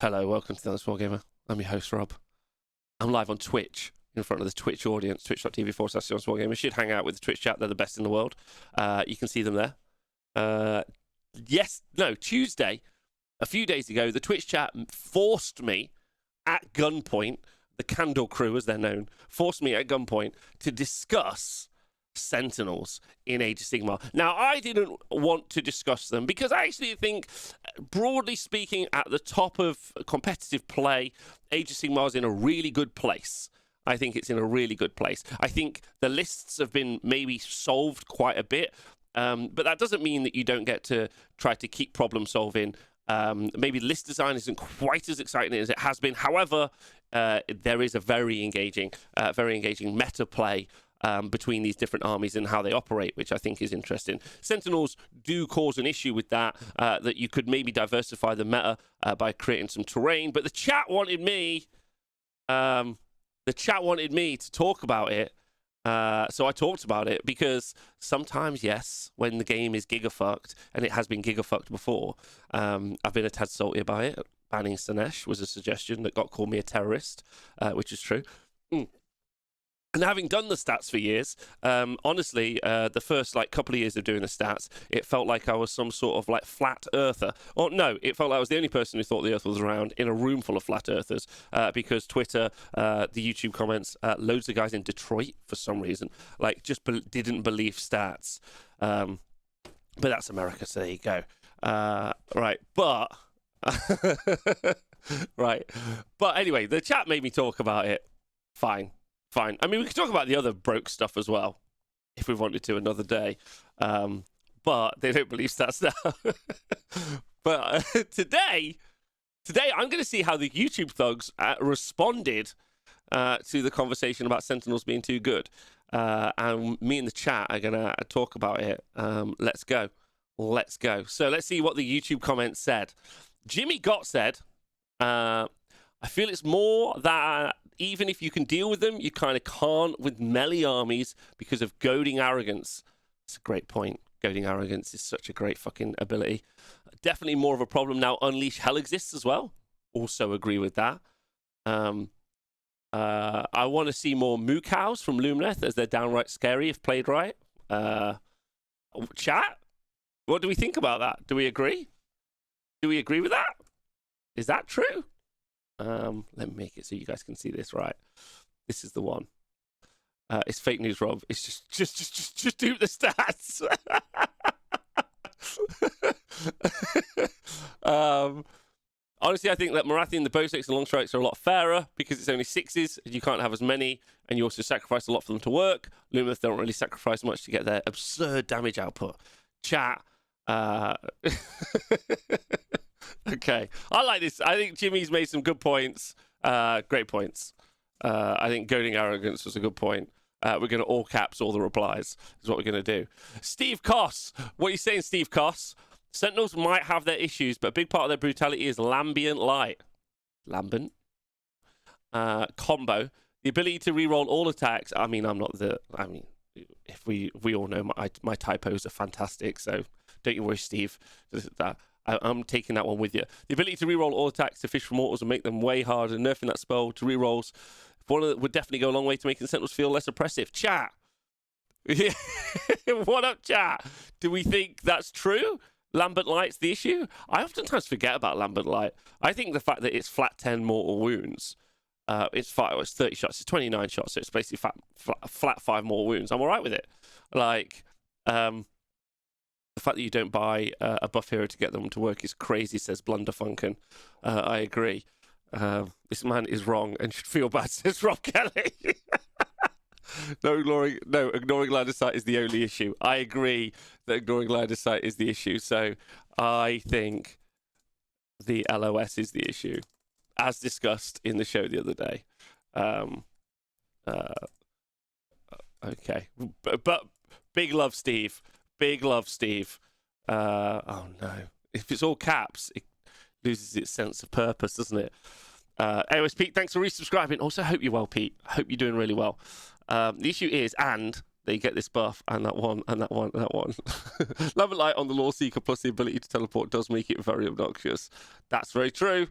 Hello, welcome to the Wargamer. I'm your host, Rob. I'm live on Twitch in front of the Twitch audience, twitch.tv/Wargamer. You should hang out with the Twitch chat. They're the best in the world. You can see them there. Tuesday, a few days ago, the Twitch chat forced me at gunpoint, the Candle Crew, as they're known, forced me at gunpoint to discuss Sentinels in Age of Sigmar. Now, I didn't want to discuss them because I actually think, broadly speaking, at the top of competitive play, Age of Sigmar is in a really good place. I think it's in a really good place. I think the lists have been maybe solved quite a bit, but that doesn't mean that you don't get to try to keep problem solving. Maybe list design isn't quite as exciting as it has been. However, there is a very engaging meta play between these different armies and how they operate, which I think is interesting. Sentinels do cause an issue with that, that you could maybe diversify the meta by creating some terrain, but the chat wanted me to talk about it, so I talked about it, because sometimes, yes, when the game is gigafucked, and it has been gigafucked before, I've been a tad salty about it. Banning Sinesh was a suggestion that called me a terrorist, which is true. And having done the stats for years, honestly, the first couple of years of doing the stats, it felt like I was some sort of flat earther. Or no, it felt like I was the only person who thought the Earth was round in a room full of flat earthers, because Twitter, the YouTube comments, loads of guys in Detroit for some reason didn't believe stats. But that's America, so there you go. Right, but right, but anyway, the chat made me talk about it. Fine. I mean, we could talk about the other broke stuff as well, if we wanted to another day. But they don't believe stats now. But today, I'm going to see how the YouTube thugs responded to the conversation about Sentinels being too good. And me and the chat are going to talk about it. Let's go. So let's see what the YouTube comments said. Jimmy Gott said, I feel it's more that even if you can deal with them, you kind of can't with melee armies because of goading arrogance. That's a great point. Goading arrogance is such a great fucking ability. Definitely more of a problem now. Unleash Hell exists as well. Also agree with that. I want to see more moo cows from Lumineth, as they're downright scary if played right. Chat? What do we think about that? Do we agree? Do we agree with that? Is that true? Let me make it so you guys can see this right. This is the one. It's fake news, Rob. It's just do the stats. Honestly, I think that Marathi and the bow sticks and long strikes are a lot fairer because it's only sixes. You can't have as many, and you also sacrifice a lot for them to work. Lumineth don't really sacrifice much to get their absurd damage output. Chat. Okay, I like this. I think Jimmy's made some good points. Great points. I think goading arrogance was a good point. We're going to all caps all the replies, is what we're going to do. Steve Koss. What are you saying, Steve Koss? Sentinels might have their issues, but a big part of their brutality is lambent light. Lambent? Combo. The ability to reroll all attacks. I mean, if we all know my typos are fantastic, so don't you worry, Steve. I'm taking that one with you. The ability to reroll all attacks to fish for mortals and make them way harder. Nerfing that spell to rerolls would definitely go a long way to making Sentinels feel less oppressive. Chat. What up, chat? Do we think that's true? Lambent Light's the issue? I oftentimes forget about Lambent Light. I think the fact that it's flat 10 mortal wounds, it's 30 shots, it's 29 shots, so it's basically flat 5 mortal wounds. I'm all right with it. The fact that you don't buy a buff hero to get them to work is crazy, says Blunderfunken. I agree. This man is wrong and should feel bad, says Rob Kelly. Ignoring line of sight is the only issue. I agree that ignoring line of sight is the issue. So I think the LOS is the issue, as discussed in the show the other day. Okay. But big love, Steve. Big love, Steve. Oh no. If it's all caps, it loses its sense of purpose, doesn't it? Anyways, Pete, thanks for resubscribing. Also, hope you're well, Pete. Hope you're doing really well. The issue is, and they get this buff, and that one, and that one, and that one. Lambent Light on the Law Seeker plus the ability to teleport does make it very obnoxious. That's very true.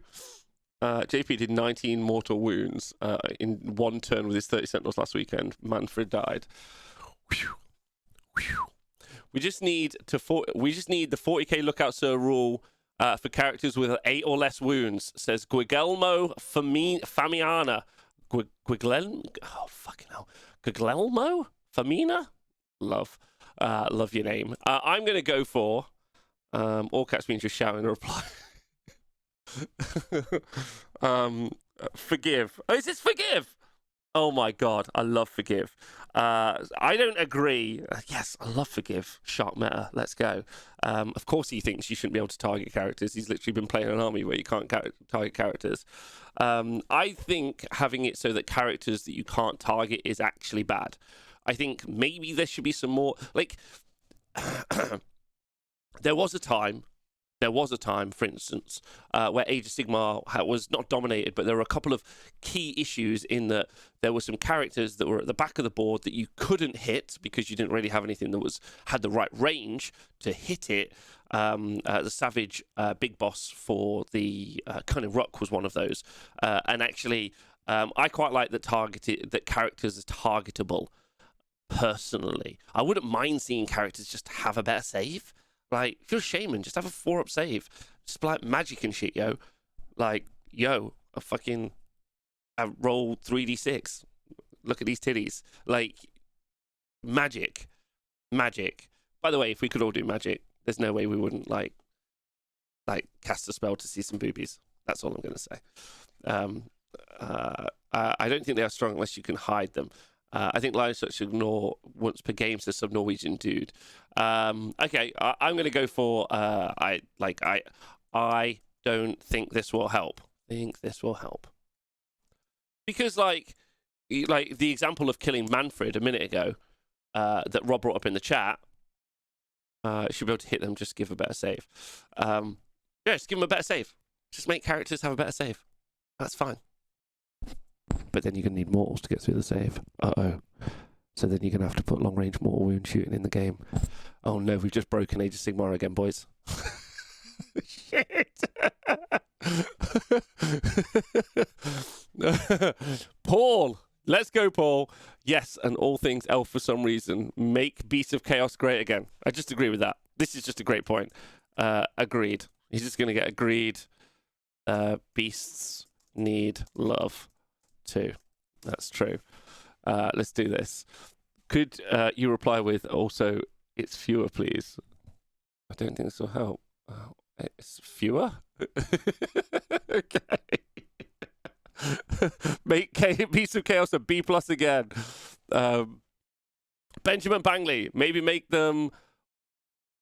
JP did 19 mortal wounds in one turn with his 30 Sentinels last weekend. Manfred died. Whew. Whew. We just need the 40k Lookout Sir rule for characters with 8 or less wounds. Says Guglielmo Famiana. Guglielmo? Oh, fucking hell. Guglielmo Famina? Love your name. I'm going to go for... all caps means just shouting a reply. Forgive. Oh, is this Forgive? Oh my god, I love Forgive. I don't agree. Yes, I love Forgive. Sharp meta. Let's go. Of course he thinks you shouldn't be able to target characters. He's literally been playing an army where you can't target characters. I think having it so that characters that you can't target is actually bad. I think maybe there should be some more... Like, there was a time, for instance, where Age of Sigmar was not dominated, but there were a couple of key issues in that there were some characters that were at the back of the board that you couldn't hit because you didn't really have anything that had the right range to hit it. The Savage Big Boss for the Cunning Ruck was one of those. And actually, I quite like that characters are targetable, personally. I wouldn't mind seeing characters just have a better save. Like, if you're a shaman, just have a 4-up save. Just like magic and shit, yo. Like, yo, I roll 3d6. Look at these titties. Like, magic. By the way, if we could all do magic, there's no way we wouldn't, like cast a spell to see some boobies. That's all I'm going to say. I don't think they are strong unless you can hide them. I think Lions should ignore once per game, says some Norwegian dude. Okay, I'm going to go for I don't think this will help. Because like the example of killing Manfred a minute ago that Rob brought up in the chat, should be able to hit them. Just give a better save. Yeah, just give them a better save. Just make characters have a better save. That's fine. But then you're going to need mortals to get through the save. Uh-oh. So then you're going to have to put long-range mortal wound shooting in the game. Oh no, we've just broken Age of Sigmar again, boys. Shit! Paul! Let's go, Paul. Yes, and all things elf for some reason. Make Beasts of Chaos great again. I just agree with that. This is just a great point. Agreed. He's just going to get agreed. Beasts need love. Too. That's true. Let's do this. Could you reply with also it's fewer, please? I don't think this will help. It's fewer? Okay. Make Beast of Chaos a B+ again. Benjamin Bangley, maybe make them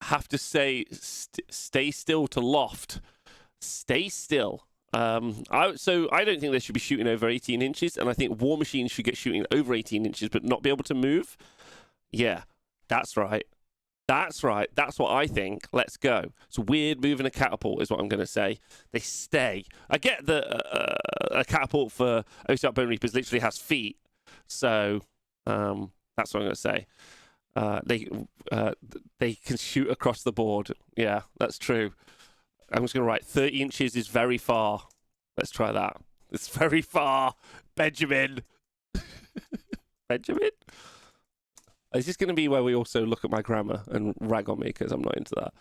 have to say stay still to loft. Stay still. So I don't think they should be shooting over 18 inches, and I think War Machines should get shooting over 18 inches but not be able to move. Yeah, that's right. That's right. That's what I think. Let's go. It's weird moving a catapult is what I'm going to say. They stay. I get that a catapult for OCR Bone Reapers literally has feet, so that's what I'm going to say. They can shoot across the board. Yeah, that's true. I'm just going to write 30 inches is very far. Let's try that. It's very far. Benjamin. Benjamin? Is this going to be where we also look at my grammar and rag on me because I'm not into that?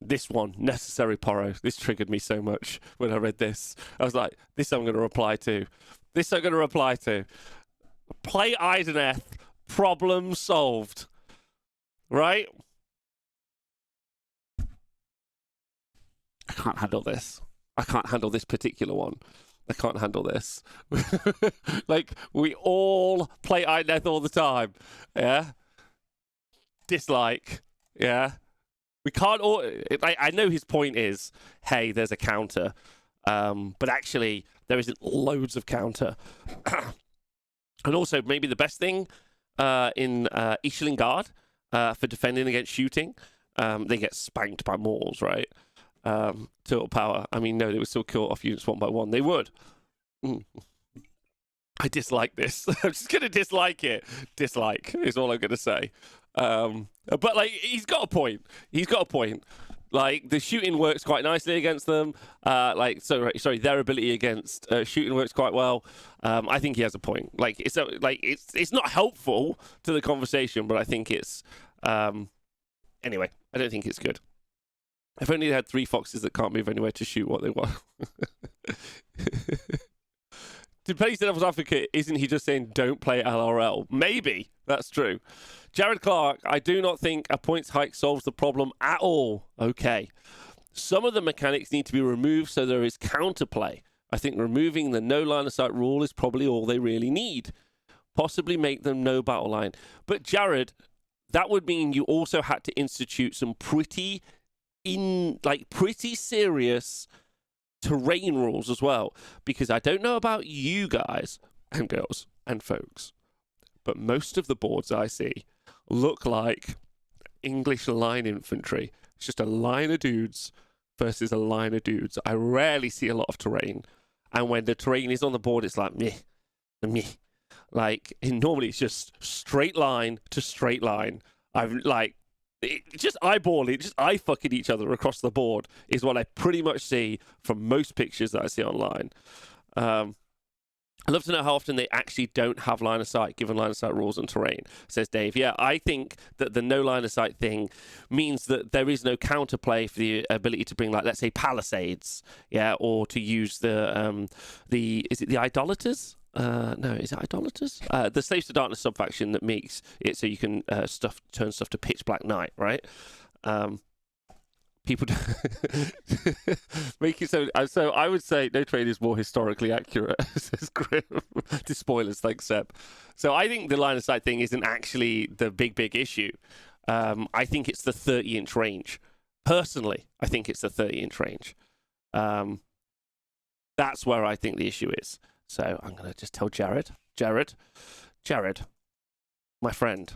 This one, Necessary Porro. This triggered me so much when I read this. I was like, this I'm going to reply to. Play Ideneth. Problem solved. Right? I can't handle this. I can't handle this particular one. I can't handle this. Like, we all play Ideneth all the time. Yeah? Dislike. Yeah? We can't all... I know his point is, hey, there's a counter. But actually, there isn't loads of counter. And also, maybe the best thing in Ishlingard for defending against shooting, they get spanked by mortals, right? Total power. I mean, no, they would still kill off units one by one. They would. I dislike this. I'm just going to dislike it. Dislike is all I'm going to say. But, like, he's got a point. Like, the shooting works quite nicely against them. Sorry, their ability against shooting works quite well. I think he has a point. Like, it's not helpful to the conversation, but I think it's anyway. I don't think it's good. If only they had 3 foxes that can't move anywhere to shoot what they want. To play devil's advocate, isn't he just saying don't play LRL? Maybe. That's true. Jared Clark, I do not think a points hike solves the problem at all. Okay. Some of the mechanics need to be removed so there is counterplay. I think removing the no line of sight rule is probably all they really need. Possibly make them no battle line. But Jared, that would mean you also had to institute some pretty serious terrain rules as well, because I don't know about you guys and girls and folks, but most of the boards I see look like English line infantry. It's just a line of dudes versus a line of dudes. I rarely see a lot of terrain, and when the terrain is on the board, it's like meh. Like, normally it's just straight line to straight line. Just eyeball it, just eye fucking each other across the board is what I pretty much see from most pictures that I see online. I'd love to know how often they actually don't have line of sight, given line of sight rules and terrain, says Dave. Yeah, I think that the no line of sight thing means that there is no counterplay for the ability to bring, like, let's say palisades, yeah, or to use is it the idolaters? No, is it idolaters? The Slaves to Darkness subfaction that makes it so you can turn stuff to pitch black night, right? People make it so. So I would say no trade is more historically accurate, says Grim. To spoilers, thanks, Seb. So I think the line of sight thing isn't actually the big issue. I think it's the 30-inch range. Personally, I think it's the 30-inch range. That's where I think the issue is. So I'm going to just tell Jared, my friend,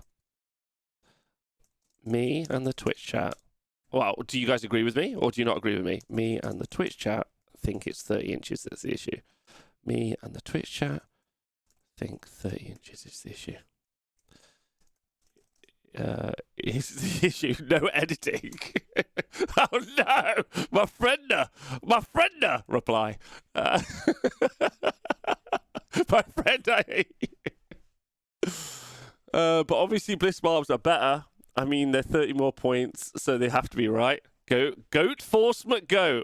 me and the Twitch chat. Well, do you guys agree with me or do you not agree with me? Me and the Twitch chat think it's 30 inches that's the issue. Me and the Twitch chat think 30 inches is the issue. Is the issue no editing? Oh no, my friend, reply. My friend, I hate you. But obviously Bliss Barbs are better. I mean, they're 30 more points, so they have to be right. Goat Force McGoat.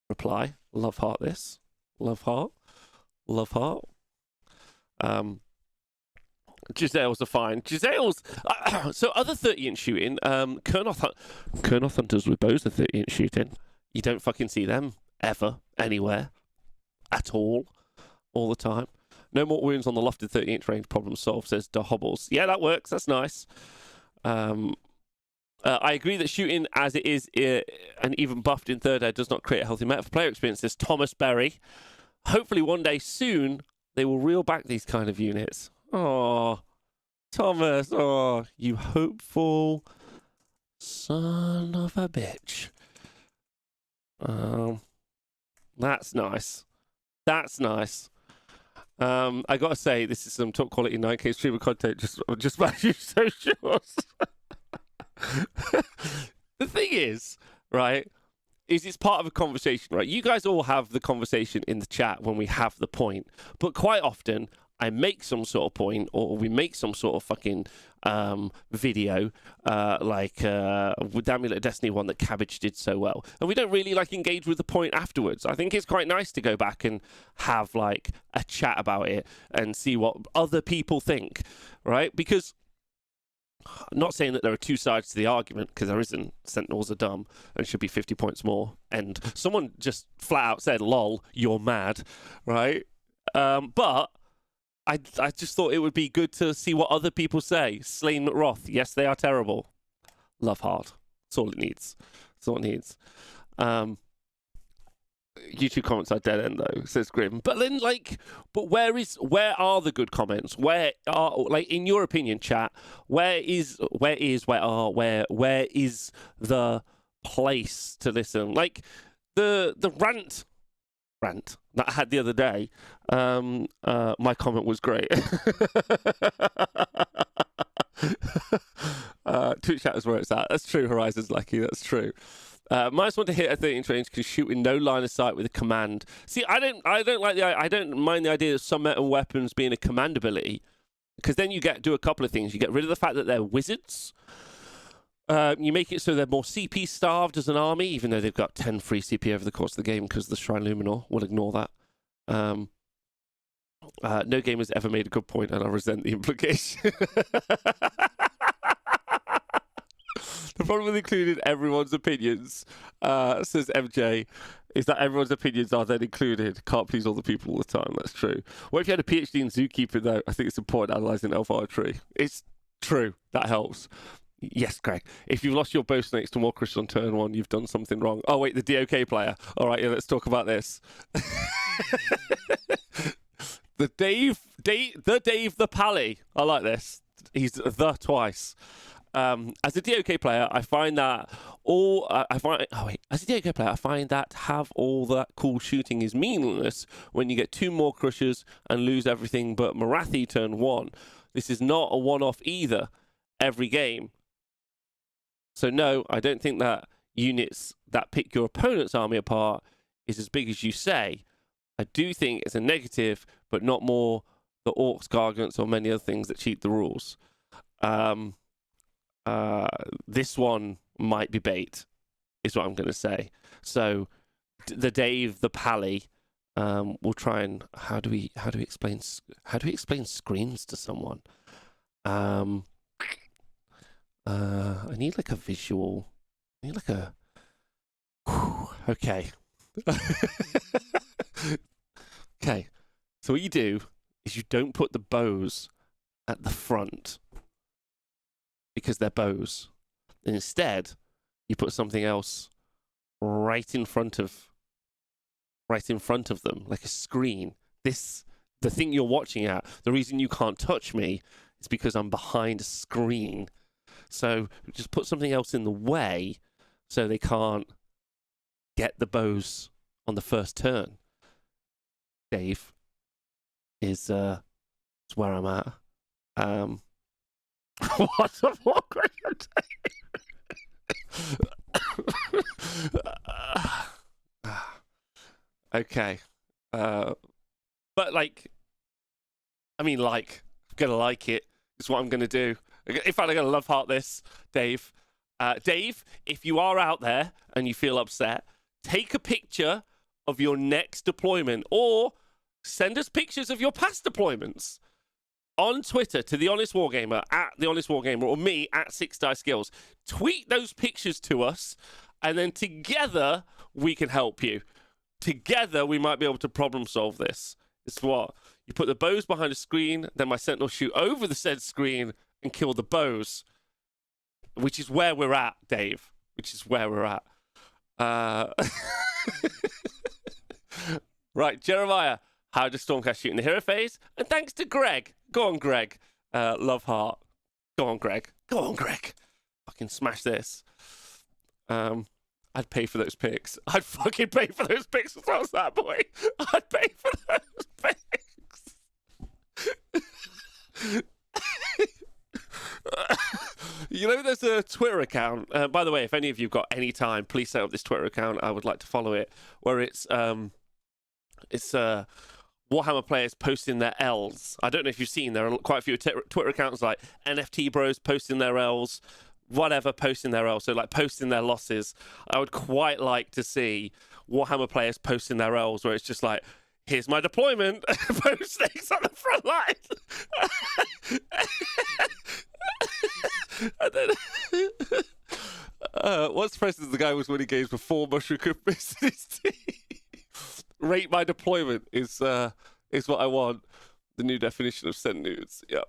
Reply. Love heart this. Love heart. Giselle's are fine. Giselle's... so other 30-inch shooting, Kurnoth Hunters with bows are 30-inch shooting. You don't fucking see them ever, anywhere, at all the time. No more wounds on the lofted 30-inch range, problem solved, says Da Hobbles. Yeah, that works. That's nice. I agree that shooting as it is and even buffed in third ed does not create a healthy meta for player experience, says Thomas Berry. Hopefully one day soon they will reel back these kind of units. Oh, Thomas, oh, you hopeful son of a bitch. That's nice. I gotta say, this is some top quality 9K streamer content. Just about you socials. The thing is, right, is it's part of a conversation, right? You guys all have the conversation in the chat when we have the point, but quite often I make some sort of point, or we make some sort of fucking video, like with the Amulet of Destiny one that Cabbage did so well, and we don't really like engage with the point afterwards. I think it's quite nice to go back and have like a chat about it and see what other people think, right? Because I'm not saying that there are two sides to the argument, because there isn't. Sentinels are dumb and should be 50 points more. And someone just flat out said, "Lol, you're mad," right? But I just thought it would be good to see what other people say. Slain McRoth, yes, they are terrible. Love heart. That's all it needs. YouTube comments are dead end though, says Grim. But then, like, where are the good comments? Where are, like, in your opinion, chat? Where is the place to listen? Like the rant that I had the other day. My comment was great. Twitch chat is where it's at. That's true, Horizon's lucky. That's true. -1 to hit at 30-inch range can shoot in no line of sight with a command. See, I don't mind the idea of some metal weapons being a command ability, because then you do a couple of things. You get rid of the fact that they're wizards. You make it so they're more CP starved as an army, even though they've got 10 free CP over the course of the game because of the Shrine Luminor. We'll ignore that. No game has ever made a good point, and I resent the implication. The problem with including everyone's opinions, says MJ, is that everyone's opinions are then included. Can't please all the people all the time. That's true. What if you had a PhD in zookeeping, though? I think it's important analysing elf archery. It's true. That helps. Yes, Greg. If you've lost your bow snakes to more Chris on turn 1, you've done something wrong. Oh, wait, the DOK player. All right, yeah, let's talk about this. The Dave the Pally. I like this. He's the twice. As a DOK player, I find that as a DOK player, I find that have all that cool shooting is meaningless when you get 2 more crushers and lose everything but Marathi turn 1. This is not a one-off either. Every game. So no, I don't think that units that pick your opponent's army apart is as big as you say. I do think it's a negative, but not more the orcs, gargants, or many other things that cheat the rules. This one might be bait, is what I'm going to say. So the Dave the Pally, we'll try and how do we explain screens to someone? I need like a visual. I need like a. Okay. Okay. So what you do is you don't put the bows at the front because they're bows. And instead, you put something else right in front of them, like a screen. The thing you're watching at, the reason you can't touch me is because I'm behind a screen. So just put something else in the way so they can't get the bows on the first turn. Dave is where I'm at. What's a war question? Okay. But I'm gonna like it. It's what I'm gonna do. In fact, I'm gonna love heart this, Dave. Dave, if you are out there and you feel upset, take a picture of your next deployment or send us pictures of your past deployments on Twitter to The Honest Wargamer, at The Honest Wargamer, or me, at 6 Dice Skills. Tweet those pictures to us, and then together we can help you. Together we might be able to problem solve this. It's what? You put the bows behind a screen, then my sentinel shoot over the said screen and kill the bows. Which is where we're at, Dave. Which is where we're at. Right, Jeremiah. How does Stormcast shoot in the hero phase? And thanks to Greg. Go on, Greg. Love heart. Go on, Greg. Go on, Greg. Fucking smash this. I'd pay for those picks. I'd fucking pay for those picks as well as that boy. I'd pay for those picks. You know, there's a Twitter account. By the way, if any of you've got any time, please set up this Twitter account. I would like to follow it. Where it's Warhammer players posting their L's. I don't know if you've seen, there are quite a few Twitter accounts like NFT Bros posting their L's, whatever, posting their L's. So like posting their losses. I would quite like to see Warhammer players posting their L's where it's just like, here's my deployment, post things on the front line. And then, what's the the guy was winning games before Mushroom could miss his team? Rate my deployment is what I want. The new definition of send nudes. Yeah.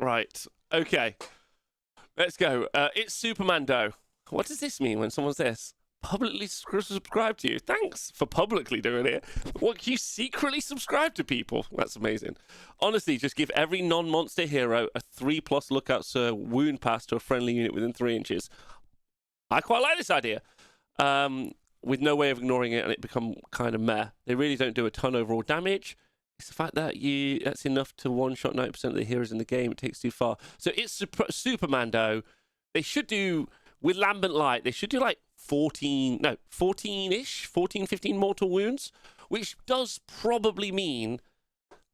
Right. Okay. Let's go. It's Supermando. What does this mean when someone says publicly subscribe to you? Thanks for publicly doing it. What, you secretly subscribe to people? That's amazing. Honestly, just give every non-monster hero a 3+ lookout sir wound pass to a friendly unit within 3 inches. I quite like this idea. With no way of ignoring it and it become kind of meh. They really don't do a ton overall damage. It's the fact that that's enough to one-shot 90% of the heroes in the game. It takes too far. So it's Supermando. They should do, with Lambent Light, they should do like 14-ish, 14, 15 mortal wounds, which does probably mean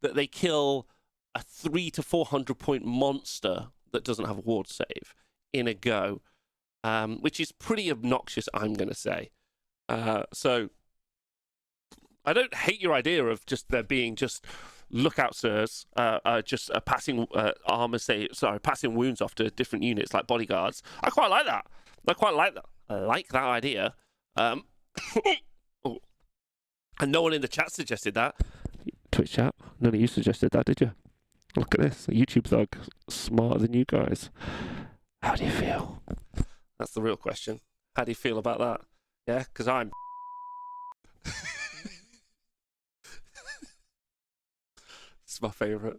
that they kill a 300 to 400 point monster that doesn't have a ward save in a go, which is pretty obnoxious, I'm going to say. So I don't hate your idea of just there being just lookout sirs, just passing armor passing wounds off to different units like bodyguards. I quite like that. I like that idea. Oh. And no one in the chat suggested that. Twitch chat, none of you suggested that, did you? Look at this, a YouTube thug, smarter than you guys. How do you feel? That's the real question. How do you feel about that? Yeah, because I'm. It's my favourite.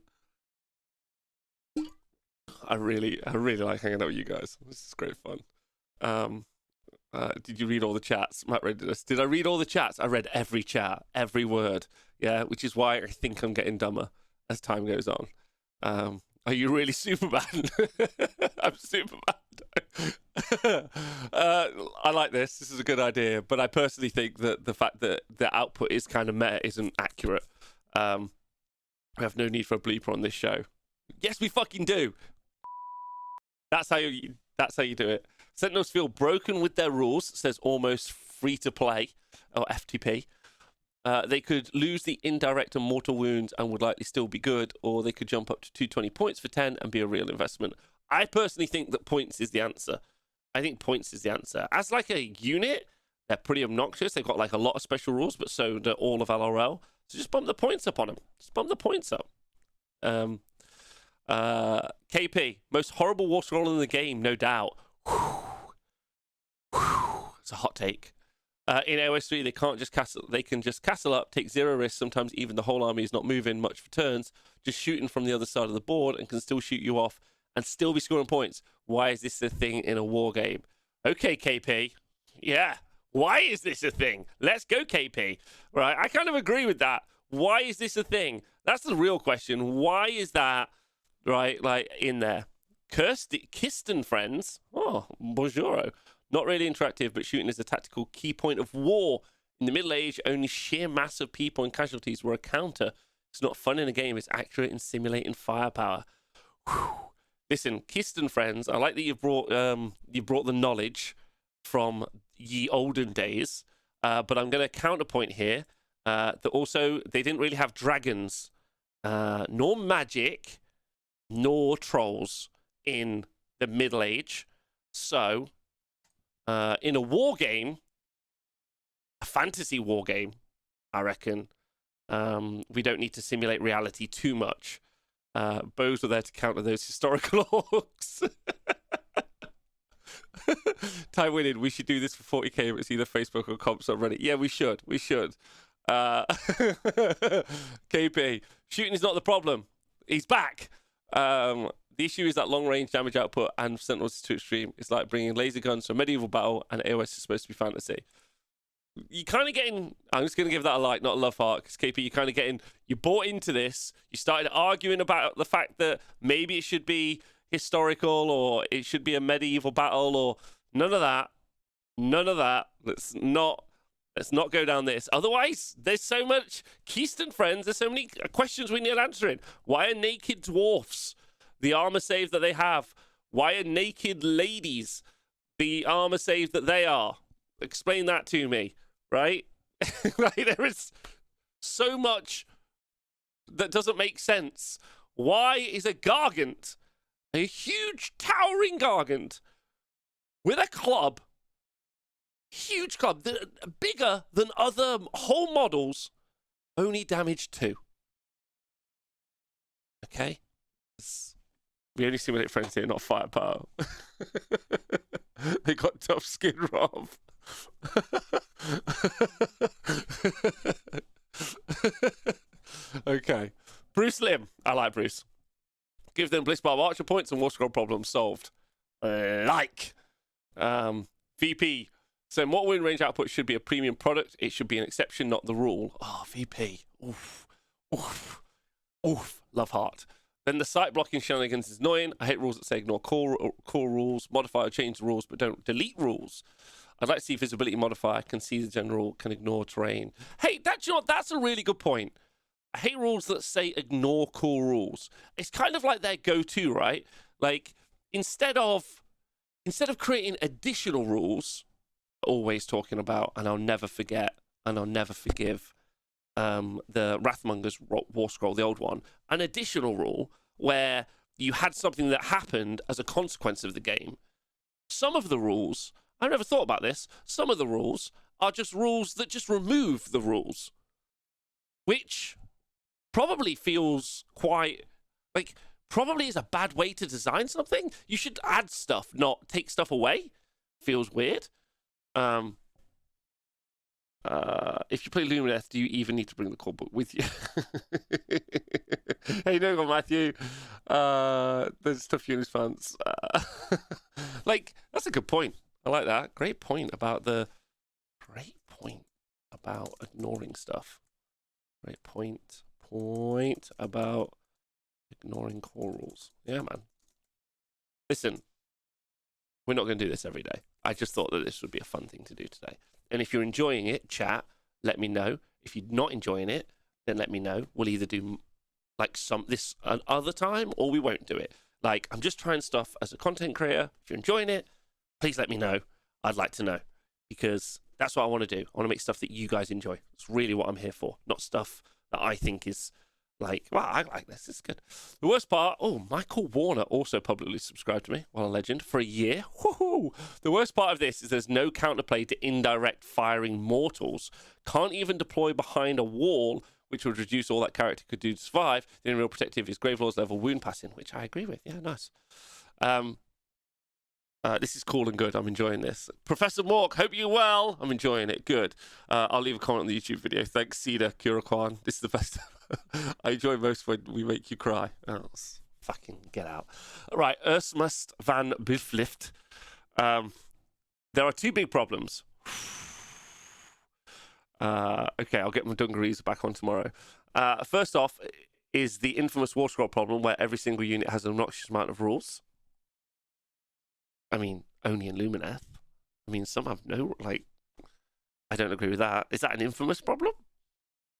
I really like hanging out with you guys. This is great fun. Did you read all the chats? Matt read this. Did I read all the chats? I read every chat, every word. Yeah, which is why I think I'm getting dumber as time goes on. Are you really Superman? I'm Superman. I like this. This is a good idea, but I personally think that the fact that the output is kind of meta isn't accurate. We have no need for a bleeper on this show. Yes, we fucking do. That's how you do it. Sentinels feel broken with their rules, says almost free to play, or FTP. They could lose the indirect and mortal wounds and would likely still be good, or they could jump up to 220 points for 10 and be a real investment. I personally think that points is the answer. I think points is the answer. As like a unit, they're pretty obnoxious. They've got like a lot of special rules, but so do all of LRL. So just bump the points up on them. Just bump the points up. KP, most horrible war scroll in the game, no doubt. It's a hot take. In AOS 3, they can't just castle. They can just castle up, take 0 risk. Sometimes even the whole army is not moving much for turns, just shooting from the other side of the board and can still shoot you off and still be scoring points. Why is this a thing in a war game? Okay, KP. Yeah. Why is this a thing? Let's go, KP. Right. I kind of agree with that. Why is this a thing? That's the real question. Why is that, right, like, in there? Kisten friends. Oh, bonjour. Not really interactive, but shooting is a tactical key point of war. In the Middle Age, only sheer mass of people and casualties were a counter. It's not fun in a game. It's accurate in simulating firepower. Whew. Listen, Kisten friends, I like that you brought the knowledge from ye olden days, but I'm going to counterpoint here that also they didn't really have dragons, nor magic, nor trolls in the Middle Age. So, in a war game, a fantasy war game, I reckon, we don't need to simulate reality too much. Bows were there to counter those historical orcs. Ty winning, we should do this for 40k, but it's either Facebook or comps or Reddit. Yeah, we should. KP, shooting is not the problem. He's back. The issue is that long-range damage output and Sentinels is too extreme. It's like bringing laser guns to a medieval battle, and AOS is supposed to be fantasy. You kind of getting, I'm just going to give that a like, not a love heart, because KP, you kind of getting, you bought into this, you started arguing about the fact that maybe it should be historical, or it should be a medieval battle, or none of that. Let's not go down this. Otherwise, there's so much, Keystone friends, there's so many questions we need answering. Why are naked dwarfs the armor save that they have? Why are naked ladies the armor save that they are? Explain that to me, right? Like, there is so much that doesn't make sense. Why is a Gargant, a huge towering Gargant, with a club, huge club, bigger than other whole models, only damage 2? Okay? We only simulate friends here, not firepower. They got tough skin, Rob. Okay. Bruce Lim. I like Bruce. Give them Blitzbarb Archer points and War Scroll problem solved. VP. So mortal wound range output should be a premium product. It should be an exception, not the rule. Oh, VP. Oof. Oof. Oof. Love heart. Then the site blocking shenanigans is annoying. I hate rules that say ignore core rules, modify or change the rules, but don't delete rules. I'd like to see visibility modifier, can see the general, can ignore terrain. Hey, that's a really good point. I hate rules that say ignore core rules. It's kind of like their go-to, right? Like, instead of creating additional rules, always talking about, and I'll never forget, and I'll never forgive, the Wrathmonger's War Scroll, the old one, an additional rule where you had something that happened as a consequence of the game. Some of the rules, I never thought about this, some of the rules are just rules that just remove the rules, which probably feels quite, like, probably is a bad way to design something. You should add stuff, not take stuff away. Feels weird. If you play Lumineth, do you even need to bring the core book with you? Hey, no, Matthew. There's tough Unis fans. Like, that's a good point. I like that. Great point about ignoring stuff. Great point about ignoring core rules. Yeah, man. Listen, we're not going to do this every day. I just thought that this would be a fun thing to do today. And if you're enjoying it, chat, let me know. If you're not enjoying it, then let me know. We'll either do like this another time or we won't do it. Like, I'm just trying stuff as a content creator. If you're enjoying it, please let me know. I'd like to know, because that's what I want to do. I want to make stuff that you guys enjoy. It's really what I'm here for, not stuff that I think is like, wow, I like this. It's good. The worst part, Michael Warner also publicly subscribed to me, well, a legend, for a year. Woohoo! The worst part of this is there's no counterplay to indirect firing mortals. Can't even deploy behind a wall, which would reduce all that character could do to survive. The only real protective is Gravelord's level wound passing, which I agree with. Yeah, nice. This is cool and good. I'm enjoying this. Professor Mork, hope you're well. I'm enjoying it. Good. I'll leave a comment on the YouTube video. Thanks, Cedar Kurakwan. This is the best. I enjoy most when we make you cry. Oh, fucking get out. All right, Ersmust van Biflift. There are two big problems. Okay, I'll get my dungarees back on tomorrow. First off is the infamous War Scroll problem where every single unit has an obnoxious amount of rules. I mean, only in Lumineth. I mean, some have no, like, I don't agree with that. Is that an infamous problem?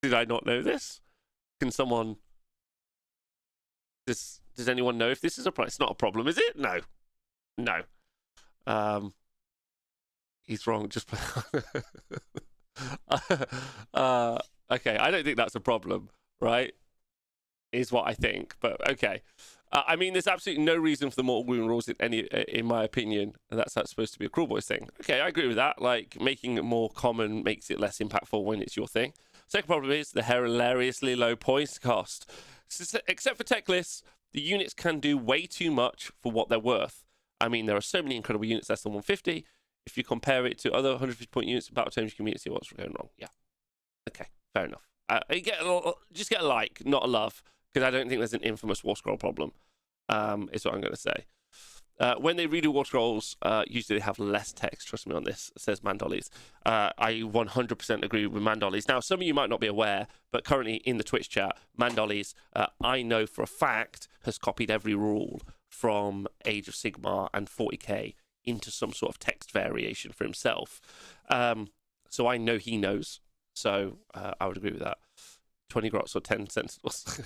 Did I not know this? Can someone, does anyone know if this is a problem? It's not a problem, is it? No. He's wrong, just okay, I don't think that's a problem, right? Is what I think, but okay. I mean, there's absolutely no reason for the mortal wound rules in my opinion, and that's supposed to be a Cruel Boys thing. Okay, I agree with that. Like, making it more common makes it less impactful when it's your thing. Second problem is the hilariously low points cost. Except for tech lists, the units can do way too much for what they're worth. I mean, there are so many incredible units less than 150. If you compare it to other 150 point units in Battle Tomes, you can see what's going wrong. Yeah. Okay, fair enough. Just get a like, not a love, because I don't think there's an infamous War Scroll problem, is what I'm going to say. When they redo War Scrolls, usually they have less text. Trust me on this, says Mandollies. I 100% agree with Mandollies. Now, some of you might not be aware, but currently in the Twitch chat, Mandollies, I know for a fact, has copied every rule from Age of Sigmar and 40k into some sort of text variation for himself. So I know he knows. So I would agree with that. 20 grots or 10 sentinels.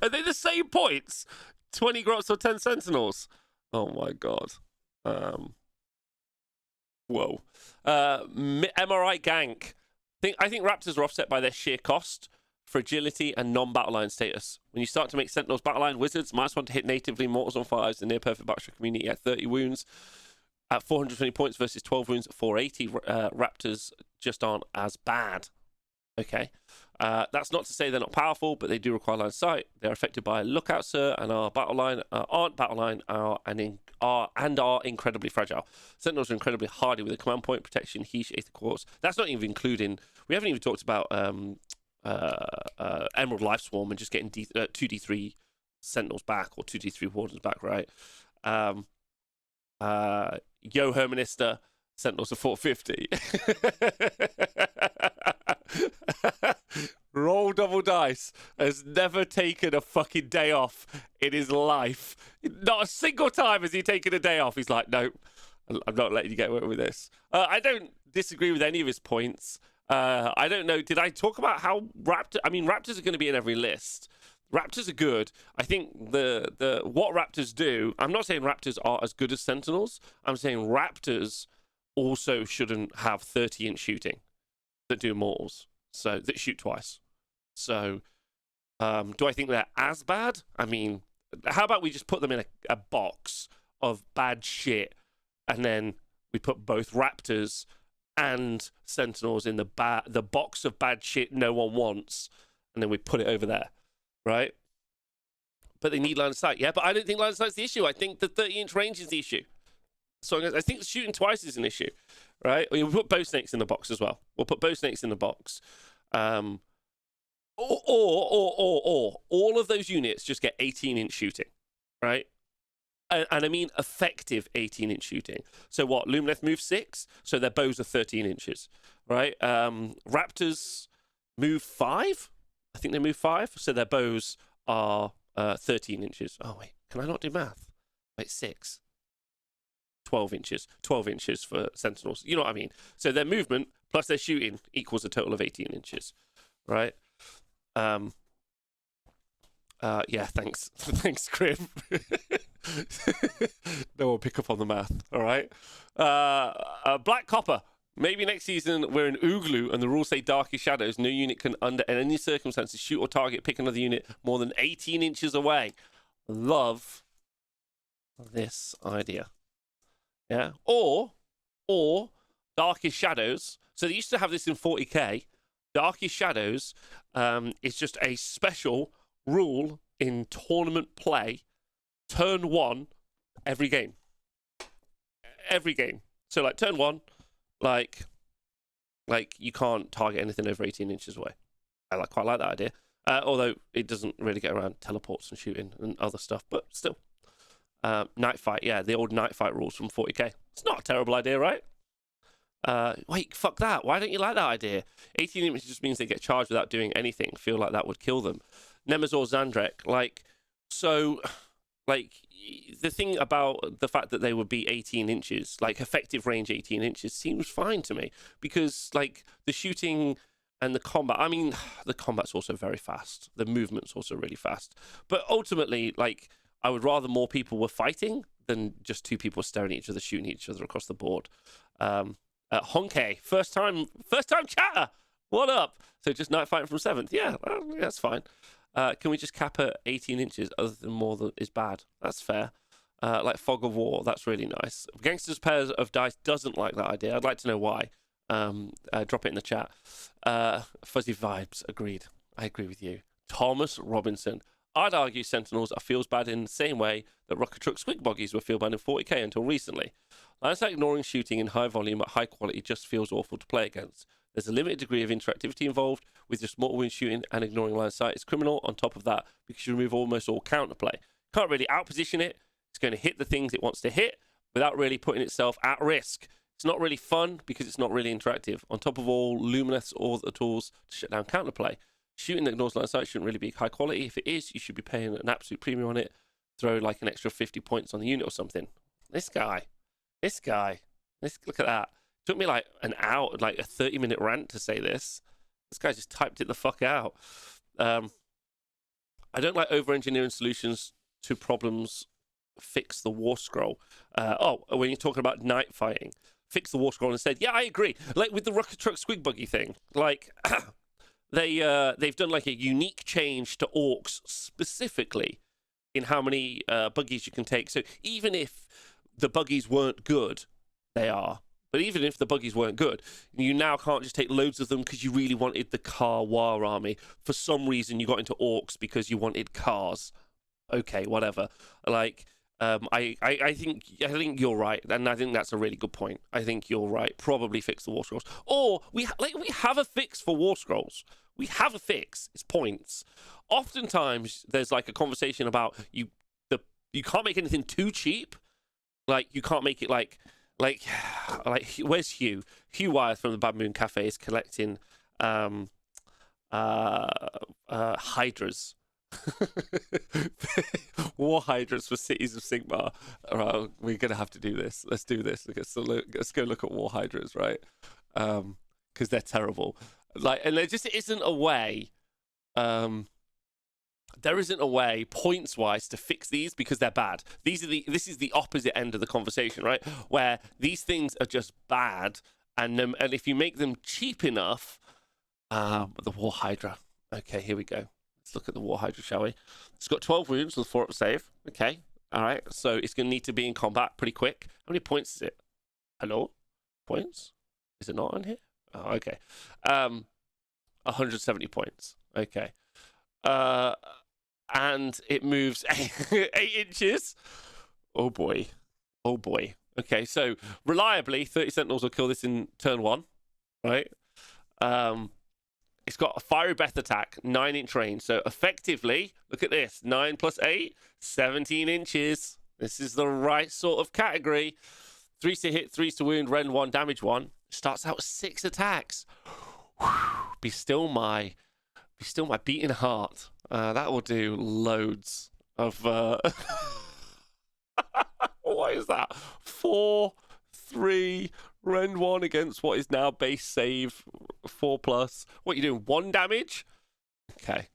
Are they the same points? 20 grots or 10 sentinels? Oh my god. Whoa. MRI gank. I think raptors are offset by their sheer cost, fragility, and non-battle line status. When you start to make sentinels battle line wizards, -1 to hit natively, mortals on fires, the near perfect backstroke community at 30 wounds. At 420 points versus 12 wounds at 480, raptors just aren't as bad. Okay. That's not to say they're not powerful, but they do require line of sight. They're affected by lookout, sir, and aren't battle line, and are incredibly fragile. Sentinels are incredibly hardy with a command point, protection, Heesh, Aether Quartz. That's not even including. We haven't even talked about Emerald Life Swarm and just getting 2d3 Sentinels back or 2d3 Wardens back, right? Yo Hermanista, Sentinels are 450. Roll double dice. Dice has never taken a fucking day off in his life. Not a single time has he taken a day off. He's like, no, I'm not letting you get away with this. I don't disagree with any of his points. I don't know. Did I talk about how Raptors are going to be in every list. Raptors are good. I think the what Raptors do, I'm not saying Raptors are as good as Sentinels. I'm saying Raptors also shouldn't have 30-inch shooting that do mortals. So that shoot twice. So do I think they're as bad? I mean, how about we just put them in a box of bad shit, and then we put both Raptors and Sentinels in the box of bad shit no one wants, and then we put it over there, right? But they need line of sight, yeah. But I don't think line of sight's the issue. I think the 30-inch range is the issue. So I think shooting twice is an issue, right? We'll put bow snakes in the box as well. We'll put bow snakes in the box. Or all of those units just get 18-inch shooting, right? And I mean effective 18-inch shooting. So what? Lumineth move 6, so their bows are 13 inches, right? Raptors move 5. I think they move 5, so their bows are 13 inches. Oh wait, can I not do math? Wait, 6. 12 inches. 12 inches for Sentinels. You know what I mean? So their movement plus their shooting equals a total of 18 inches, right? Yeah, thanks. Thanks, Grim. No one pick up on the math, all right? Black Copper. Maybe next season we're in Ooglu and the rules say Darkest Shadows. No unit can, under any circumstances, shoot or target, pick another unit more than 18 inches away. Love this idea. Yeah. Or Darkest Shadows. So they used to have this in 40k. Darkest Shadows is just a special rule in tournament play. Turn 1 every game. Every game. So like turn 1, like you can't target anything over 18 inches away. I quite like that idea. Although it doesn't really get around teleports and shooting and other stuff, but still. Night fight, yeah, the old night fight rules from 40k. It's not a terrible idea, right? Wait, fuck that. Why don't you like that idea? 18 inches just means they get charged without doing anything. Feel like that would kill them. Nemazor Zandrek, the thing about the fact that they would be 18 inches, like effective range 18 inches, seems fine to me because, like, the shooting and the combat, I mean, the combat's also very fast. The movement's also really fast. But ultimately, like, I would rather more people were fighting than just two people staring at each other, shooting each other across the board. Honke, first time chatter. What up? So just night fighting from 7th. Yeah, well, that's fine. Can we just cap at 18 inches other than more than is bad? That's fair. Like Fog of War, that's really nice. Gangsters Pairs of Dice doesn't like that idea. I'd like to know why. Drop it in the chat. Fuzzy Vibes, agreed. I agree with you. Thomas Robinson. I'd argue Sentinels are feels bad in the same way that Rocket Truck Squig Boggies were feel bad in 40k until recently. That's like ignoring shooting in high volume at high quality just feels awful to play against. There's a limited degree of interactivity involved with just mortal wound shooting, and ignoring line of sight is criminal on top of that because you remove almost all counterplay. Can't really outposition it. It's going to hit the things it wants to hit without really putting itself at risk. It's not really fun because it's not really interactive. On top of all, Lumineth's all the tools to shut down counterplay. Shooting that ignores line of sight shouldn't really be high quality. If it is, you should be paying an absolute premium on it. Throw like an extra 50 points on the unit or something. This guy. Look at that. Took me like an hour, like a 30-minute rant to say this. This guy just typed it the fuck out. I don't like over-engineering solutions to problems. Fix the war scroll. When you're talking about night fighting, fix the war scroll instead. Yeah, I agree. Like with the Rocket Truck Squig Buggy thing, like they've done like a unique change to orcs specifically in how many buggies you can take. So even if the buggies weren't good, they are. But even if the buggies weren't good, you now can't just take loads of them because you really wanted the car war army. For some reason, you got into orcs because you wanted cars. Okay, whatever. Like, I think you're right, and I think that's a really good point. I think you're right. Probably fix the war scrolls, or we have a fix for war scrolls. We have a fix. It's points. Oftentimes, there's like a conversation about you can't make anything too cheap. Like you can't make it like where's Hugh? Hugh Wyeth from the Bad Moon Cafe is collecting Hydras. War Hydras for Cities of Sigmar. We're gonna have to do this. Let's do this. Let's go look at War Hydras, right? Because they're terrible. Like, and there just isn't a way. There isn't a way points-wise to fix these because they're bad. This is the opposite end of the conversation, right? Where these things are just bad, and if you make them cheap enough, the War Hydra. Okay, here we go. Let's look at the War Hydra, shall we? It's got 12 wounds with 4 up save. Okay, all right. So it's going to need to be in combat pretty quick. How many points is it? Hello? Points? Is it not on here? Oh, okay. 170 points. Okay. And it moves 8 inches. Oh, boy. Oh, boy. Okay, so reliably, 30 Sentinels will kill this in turn 1, right? It's got a fiery breath attack, 9-inch range. So effectively, look at this, 9 plus 8, 17 inches. This is the right sort of category. 3s to hit, 3s to wound, rend 1, damage 1. Starts out with 6 attacks. Be still my beating heart. That will do loads of... What is that? 4, 3, rend 1 against what is now base save 4+. What are you doing? 1 damage? Okay.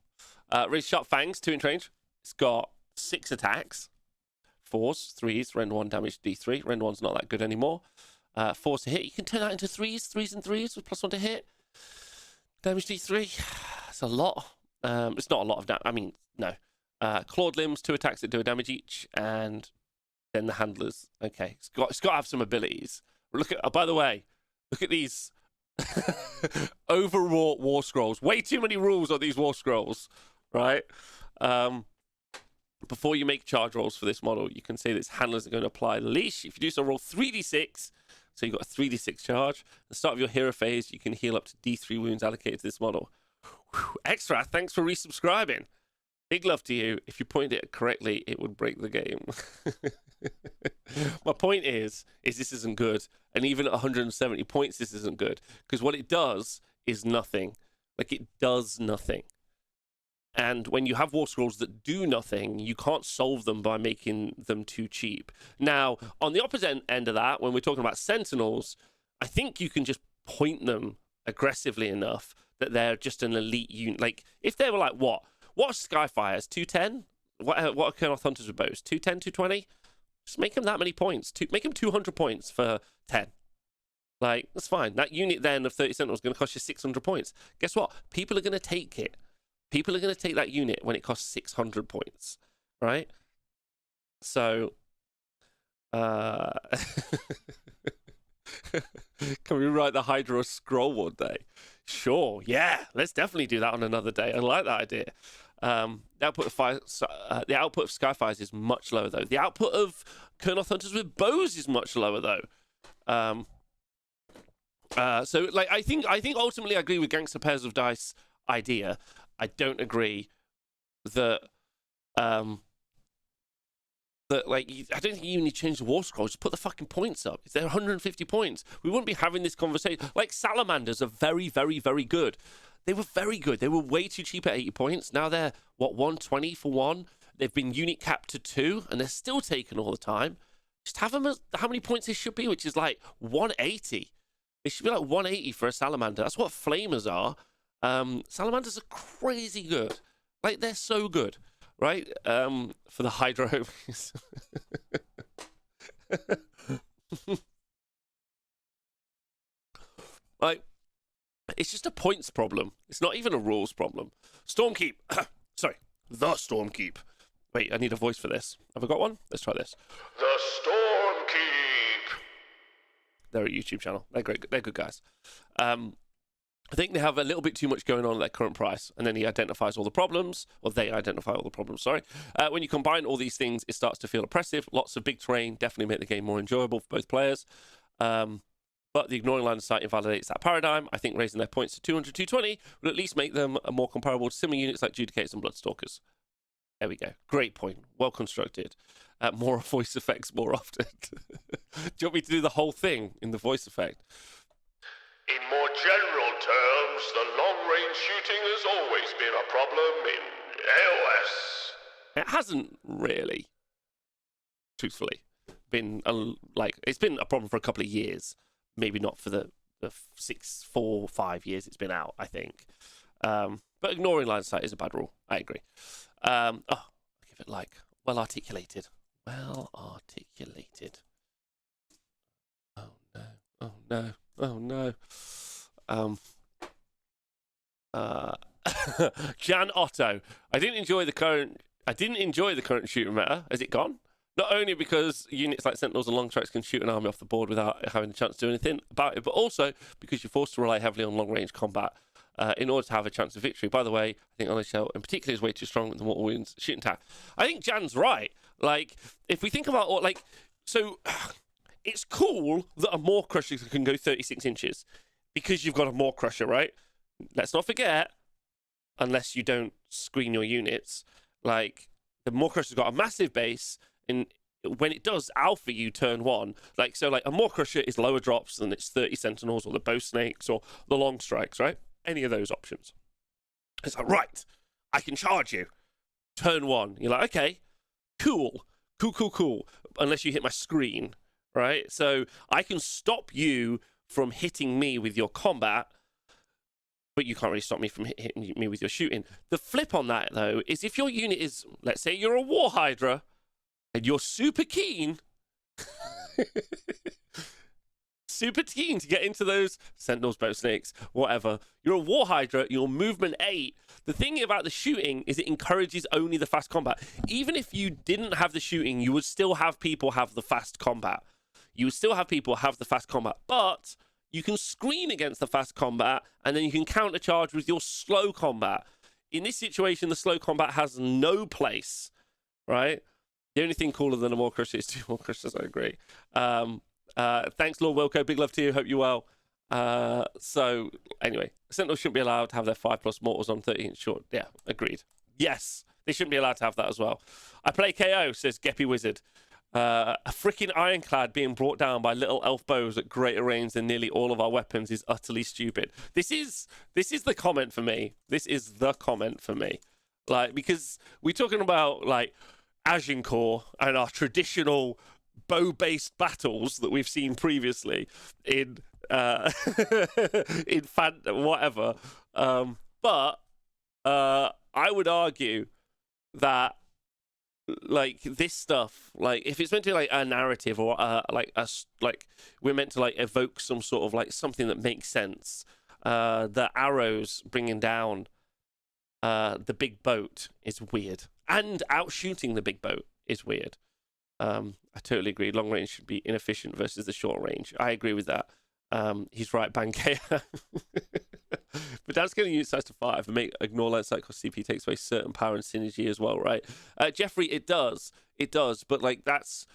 Really sharp fangs, 2-inch range. It's got 6 attacks. 4s, 3s, rend 1 damage D3. Rend 1's not that good anymore. 4s to hit. You can turn that into 3s, 3s and 3s with +1 to hit. Damage D3. It's a lot. It's not a lot of damage. I mean, no. Clawed limbs, 2 attacks that do a damage each, and then the handlers. Okay, it's got to have some abilities. Look at. Oh, by the way, look at these overwrought war scrolls. Way too many rules on these war scrolls, right? Before you make charge rolls for this model, you can say that handlers are going to apply the leash. If you do so, roll 3d6. So you've got a 3d6 charge. At the start of your hero phase, you can heal up to D3 wounds allocated to this model. Whew, Extra, thanks for resubscribing. Big love to you. If you pointed it correctly, it would break the game. My point is this isn't good. And even at 170 points, this isn't good. Because what it does is nothing. Like, it does nothing. And when you have war scrolls that do nothing, you can't solve them by making them too cheap. Now, on the opposite end of that, when we're talking about Sentinels, I think you can just point them aggressively enough that they're just an elite unit. Like, if they were like, what are Skyfires? 210? What are Kurnoth Hunters with bows? 210, 220? Just make them that many points. Make them 200 points for 10. Like, that's fine. That unit then of 30 Sentinels is going to cost you 600 points. Guess what? People are going to take it. People are going to take that unit when it costs 600 points, right? So, can we write the Hydra scroll one day? Sure, yeah, let's definitely do that on another day. I like that idea. The output of Skyfires is much lower, though. The output of Kurnoth Hunters with bows is much lower, though. So, like, I think ultimately I agree with Gangster Pairs of Dice idea. I don't agree that I don't think you need to change the war scroll. Just put the fucking points up. If they're 150 points, we wouldn't be having this conversation. Like, Salamanders are very, very, very good. They were very good. They were way too cheap at 80 points. Now they're, 120 for 1? They've been unit capped to 2, and they're still taken all the time. Just have them as how many points they should be, which is like 180. It should be like 180 for a Salamander. That's what Flamers are. Salamanders are crazy good. Like, they're so good, right? For the Hydra homies. Like, it's just a points problem. It's not even a rules problem. Stormkeep. Sorry. The Stormkeep. Wait, I need a voice for this. Have I got one? Let's try this. The Stormkeep. They're a YouTube channel. They're great. They're good guys. I think they have a little bit too much going on at their current price, and then he identifies all the problems, or they identify all the problems, sorry. When you combine all these things, it starts to feel oppressive. Lots of big terrain definitely make the game more enjoyable for both players. But the ignoring line of sight invalidates that paradigm. I think raising their points to 200, 220 will at least make them more comparable to similar units like Judicators and Bloodstalkers. There we go. Great point. Well constructed. More voice effects more often. Do you want me to do the whole thing in the voice effect? In more general terms, Sentinels, the long-range shooting has always been a problem in AOS. It hasn't really, truthfully, been it's been a problem for a couple of years. Maybe not for the 4 or 5 years it's been out, I think. But ignoring line of sight is a bad rule. I agree. I give it well articulated. Well articulated. Oh no. Oh no. Oh no. Jan Otto. I didn't enjoy the current shooting meta. Has it gone? Not only because units like Sentinels and long tracks can shoot an army off the board without having the chance to do anything about it, but also because you're forced to rely heavily on long-range combat in order to have a chance of victory. By the way, I think Honest Shell in particular is way too strong with the Mortal Wounds shooting attack. I think Jan's right. If we think about it's cool that a Maw Crusher can go 36 inches because you've got a Maw Crusher, right? Let's not forget, unless you don't screen your units, the Maw Crusher's got a massive base. And when it does alpha you turn 1, a Maw Crusher is lower drops than its 30 Sentinels or the Bow Snakes or the Long Strikes, right? Any of those options. It's right, I can charge you. Turn 1. You're okay, cool. Unless you hit my screen, right? So I can stop you from hitting me with your combat, but you can't really stop me from hitting me with your shooting. The flip on that, though, is if your unit is, let's say you're a War Hydra, and you're super keen to get into those Sentinels, Bow Snakes, whatever. You're a War Hydra, you're movement 8. The thing about the shooting is it encourages only the fast combat. Even if you didn't have the shooting, you would still have people have the fast combat. But you can screen against the fast combat, and then you can countercharge with your slow combat. In this situation, the slow combat has no place, right? The only thing cooler than a Maw Crusher is 2 Maw Crushers, I agree. Thanks, Lord Wilco. Big love to you. Hope you're well. So, anyway, Sentinels shouldn't be allowed to have their 5+ mortals on 13 short. Yeah, agreed. Yes, they shouldn't be allowed to have that as well. I play KO, says Geppy Wizard. A freaking Ironclad being brought down by little elf bows at greater range than nearly all of our weapons is utterly stupid. This is the comment for me. Because we're talking about, Agincourt and our traditional bow-based battles that we've seen previously in whatever. But I would argue that this stuff, if it's meant to be a narrative or we're meant to evoke some sort of something that makes sense. The arrows bringing down the big boat is weird. And outshooting the big boat is weird. I totally agree. Long range should be inefficient versus the short range. I agree with that. He's right, Bankea. But that's getting unit size to 5 and ignore line sight cost CP takes away certain power and synergy as well, right? Jeffrey, it does. But that's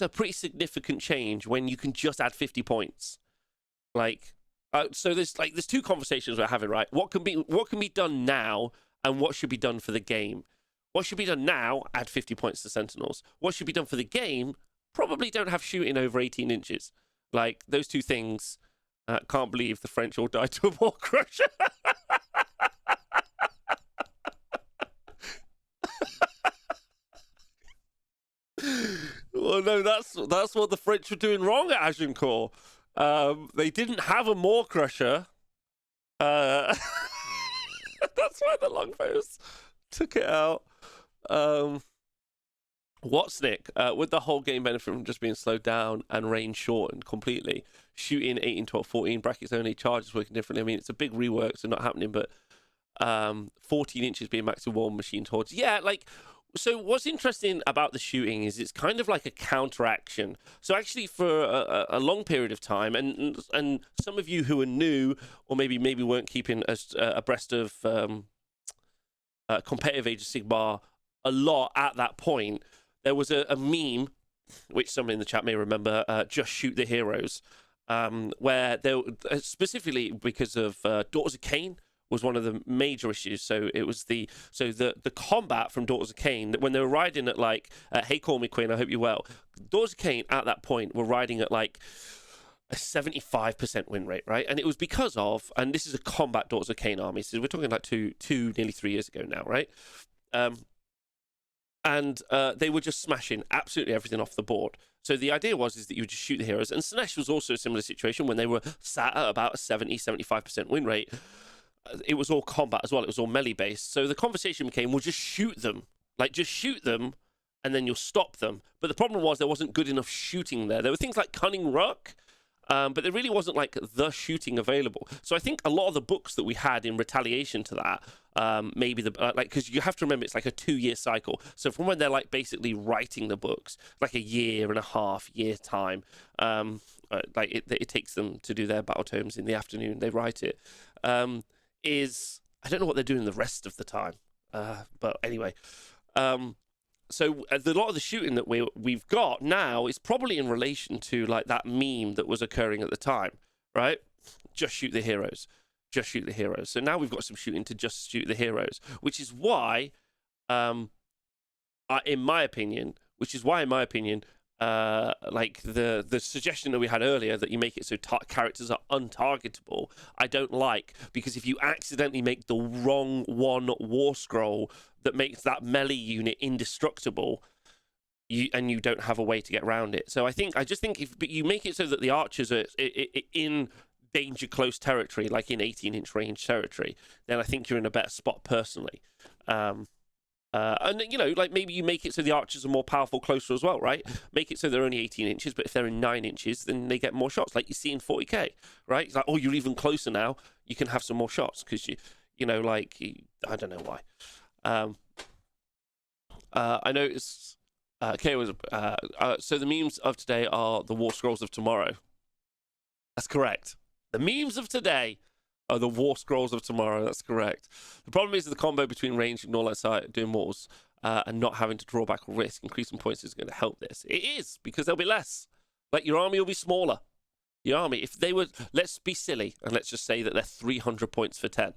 a pretty significant change when you can just add 50 points. So there's 2 conversations we're having, right? What can be done now? And what should be done for the game? What should be done now? Add 50 points to Sentinels. What should be done for the game? Probably don't have shooting over 18 inches. Those 2 things. Can't believe the French all died to a Maw Crusher. Well, no, that's what the French were doing wrong at Agincourt. They didn't have a Maw Crusher. That's why the longbows took it out. What's Nick? Would the whole game benefit from just being slowed down and range shortened completely? Shooting 18, 12, 14, brackets only, charges working differently. I mean, it's a big rework, so not happening, but 14 inches being max to war machine towards. Yeah, so what's interesting about the shooting is it's kind of like a counteraction. So actually for a long period of time, and some of you who are new or maybe weren't keeping abreast of competitive Age of Sigmar a lot at that point, there was a meme, which someone in the chat may remember, Just Shoot the Heroes, where there, specifically because of Daughters of Cain, was one of the major issues. So it was the combat from Daughters of Cain, when they were riding at hey, call me Queen, I hope you're well. Daughters of Cain at that point were riding at a 75% win rate, right? And it was because of, and this is a combat Daughters of Cain army, so we're talking like nearly 3 years ago now, right? And they were just smashing absolutely everything off the board. So the idea was is that you would just shoot the heroes. And Slanesh was also a similar situation when they were sat at about a 70-75% win rate. It was all combat as well. It was all melee based. So the conversation became, we'll just shoot them. Like, just shoot them, and then you'll stop them. But the problem was there wasn't good enough shooting there. There were things like Cunning Ruck, but there really wasn't like the shooting available. So I think a lot of the books that we had in retaliation to that, maybe like, because you have to remember it's like a 2-year cycle. So from when they're like basically writing the books, like a 1.5 year time, like it takes them to do their battle tomes in the afternoon. They write it. I don't know what they're doing the rest of the time, but anyway. So a lot of the shooting that we've got now is probably in relation to like that meme that was occurring at the time, right? Just shoot the heroes. Just shoot the heroes. So now we've got some shooting to just shoot the heroes, which is why, in my opinion, like the suggestion that we had earlier that you make it so characters are untargetable, I don't like, because if you accidentally make the wrong one war scroll that makes that melee unit indestructible, you don't have a way to get around it. So I just think if you make it so that the archers are in danger close territory, like in 18-inch range territory, then I think you're in a better spot personally. And, you know, like maybe you make it so the archers are more powerful closer as well, right? Make it so they're only 18 inches, but if they're in 9 inches, then they get more shots, like you see in 40k, right? It's like, oh, you're even closer now. You can have some more shots because you know, like, I don't know why. I noticed, so the memes of today are the war scrolls of tomorrow. That's correct. The memes of today are the war scrolls of tomorrow. That's correct. The problem is the combo between range and all that side doing wars and not having to draw back or risk. Increasing points is going to help this. It is, because there'll be less. Like, your army will be smaller. Your army, if they were, let's be silly and let's just say that they're 300 points for 10.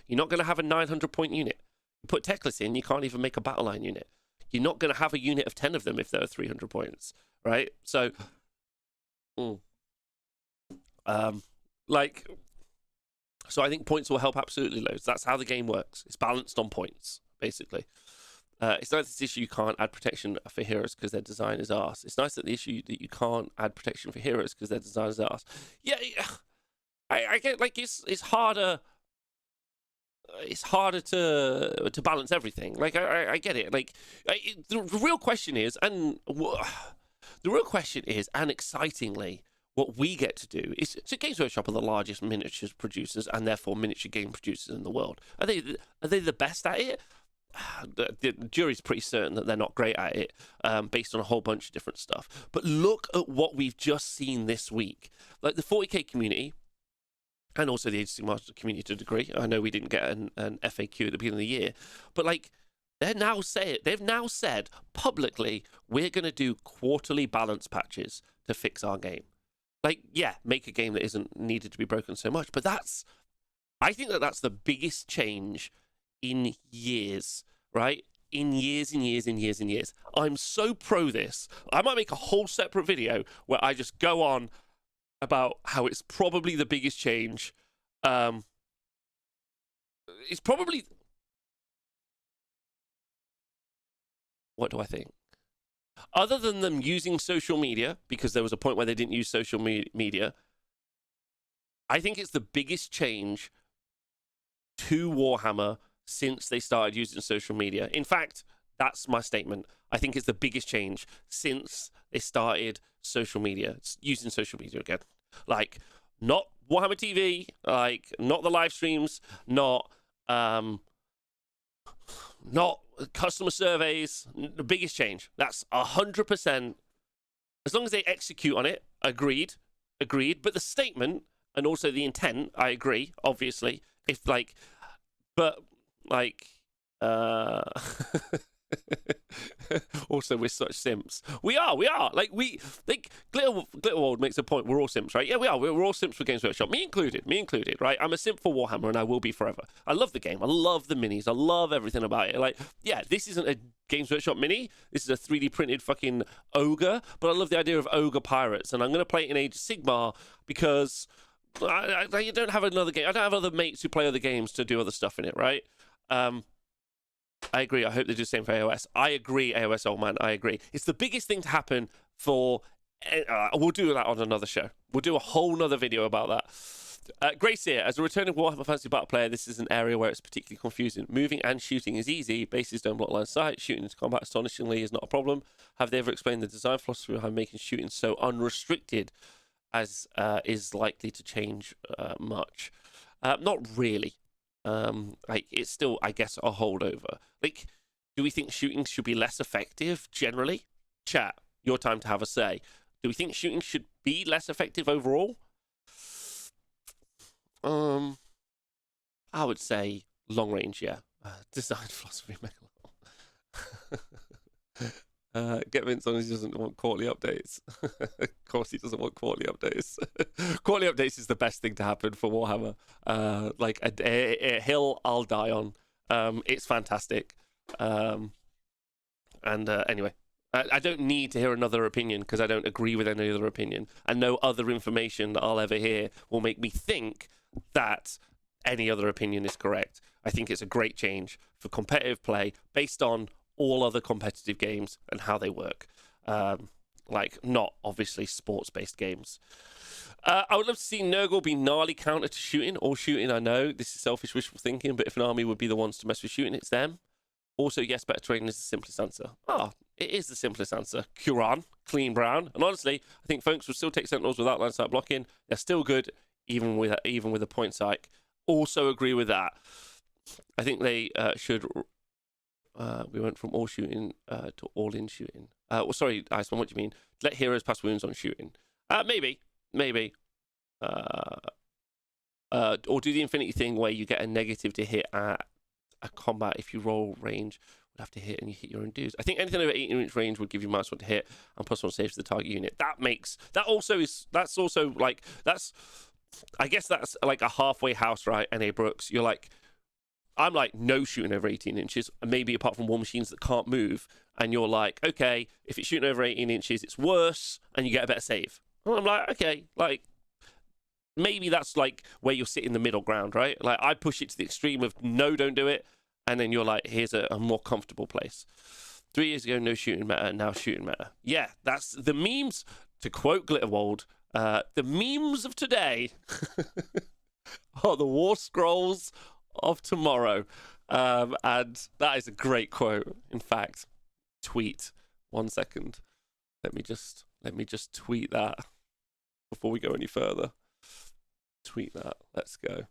You're not going to have a 900 point unit. You put Teclis in, you can't even make a battle line unit. You're not going to have a unit of 10 of them if there are 300 points, right? So, so I think points will help absolutely loads. That's how the game works. It's balanced on points, basically. It's nice this issue you can't add protection for heroes because their design is arse. It's nice that the issue that you can't add protection for heroes because their design is arse. Yeah, I get, like, it's harder. It's harder to balance everything. Like, I get it. Like, the real question is, and excitingly, what we get to do is, so Games Workshop are the largest miniatures producers and therefore miniature game producers in the world. Are they the best at it? The jury's pretty certain that they're not great at it, based on a whole bunch of different stuff. But look at what we've just seen this week. Like, the 40k community, and also the Age of Sigmar community to a degree. I know we didn't get an FAQ at the beginning of the year, but like, they've now said publicly, we're going to do quarterly balance patches to fix our game. Like, yeah, make a game that isn't needed to be broken so much. But I think that's the biggest change in years, right? In years and years and years and years. I'm so pro this. I might make a whole separate video where I just go on about how it's probably the biggest change. It's probably... What do I think? Other than them using social media, because there was a point where they didn't use social media, I think it's the biggest change to Warhammer since they started using social media. In fact, that's my statement. I think it's the biggest change since they started using social media again. Like, not Warhammer TV, like, not the live streams, not customer surveys. The biggest change. That's 100%. As long as they execute on it, agreed. But the statement and also the intent, I agree, obviously. If, like, but, like, Also, we're such simps. We are. Like Glitterwald makes a point. We're all simps, right? Yeah, we are. We're all simps for Games Workshop. Me included, right? I'm a simp for Warhammer, and I will be forever. I love the game. I love the minis. I love everything about it. Like, yeah, this isn't a Games Workshop mini. This is a 3D printed fucking ogre, but I love the idea of ogre pirates, and I'm going to play it in Age of Sigmar because I don't have another game. I don't have other mates who play other games to do other stuff in it, right? I agree. I hope they do the same for AOS. I agree, AOS, old man. I agree. It's the biggest thing to happen for... we'll do that on another show. We'll do a whole nother video about that. Grace here. As a returning Warhammer Fantasy Battle player, this is an area where it's particularly confusing. Moving and shooting is easy. Bases don't block line of sight. Shooting into combat, astonishingly, is not a problem. Have they ever explained the design philosophy behind making shooting so unrestricted as is likely to change much? Not really. Like, it's still, I guess, a holdover. Like, do we think shooting should be less effective generally? Chat, your time to have a say. Do we think shooting should be less effective overall? I would say long range, yeah. Design philosophy, get Vince on, he doesn't want quarterly updates. Of course he doesn't want quarterly updates. Quarterly updates is the best thing to happen for Warhammer. Like a hill I'll die on. It's fantastic. Anyway, I don't need to hear another opinion because I don't agree with any other opinion. And no other information that I'll ever hear will make me think that any other opinion is correct. I think it's a great change for competitive play based on all other competitive games and how they work. Like, not obviously sports-based games. I would love to see Nurgle be gnarly counter to shooting. All shooting, I know. This is selfish wishful thinking, but if an army would be the ones to mess with shooting, it's them. Also, yes, better terrain is the simplest answer. It is the simplest answer. Quran, clean brown. And honestly, I think folks will still take Sentinels without line sight blocking. They're still good, even with a point sight. Also agree with that. I think they should... we went from all shooting to all-in shooting. Well, sorry, Iceman, what do you mean? Let heroes pass wounds on shooting. Maybe. Or do the infinity thing where you get a negative to hit at a combat if you roll range. Would have to hit and you hit your own dudes. I think anything over 18-inch range would give you -1 to hit and +1 saves to the target unit. I guess that's like a halfway house, right? N.A. Brooks, you're like, I'm like, no shooting over 18 inches, and maybe apart from war machines that can't move, and you're like, okay, if it's shooting over 18 inches, it's worse, and you get a better save. And I'm like, okay, like, maybe that's like where you'll sit in the middle ground, right? Like, I push it to the extreme of no, don't do it, and then you're like, here's a more comfortable place. 3 years ago, no shooting matter, now shooting matter. Yeah, that's the memes, to quote Glitterwald, the memes of today are the war scrolls of tomorrow. And that is a great quote. In fact, tweet. 1 second. Let me just tweet that before we go any further. Tweet that. Let's go.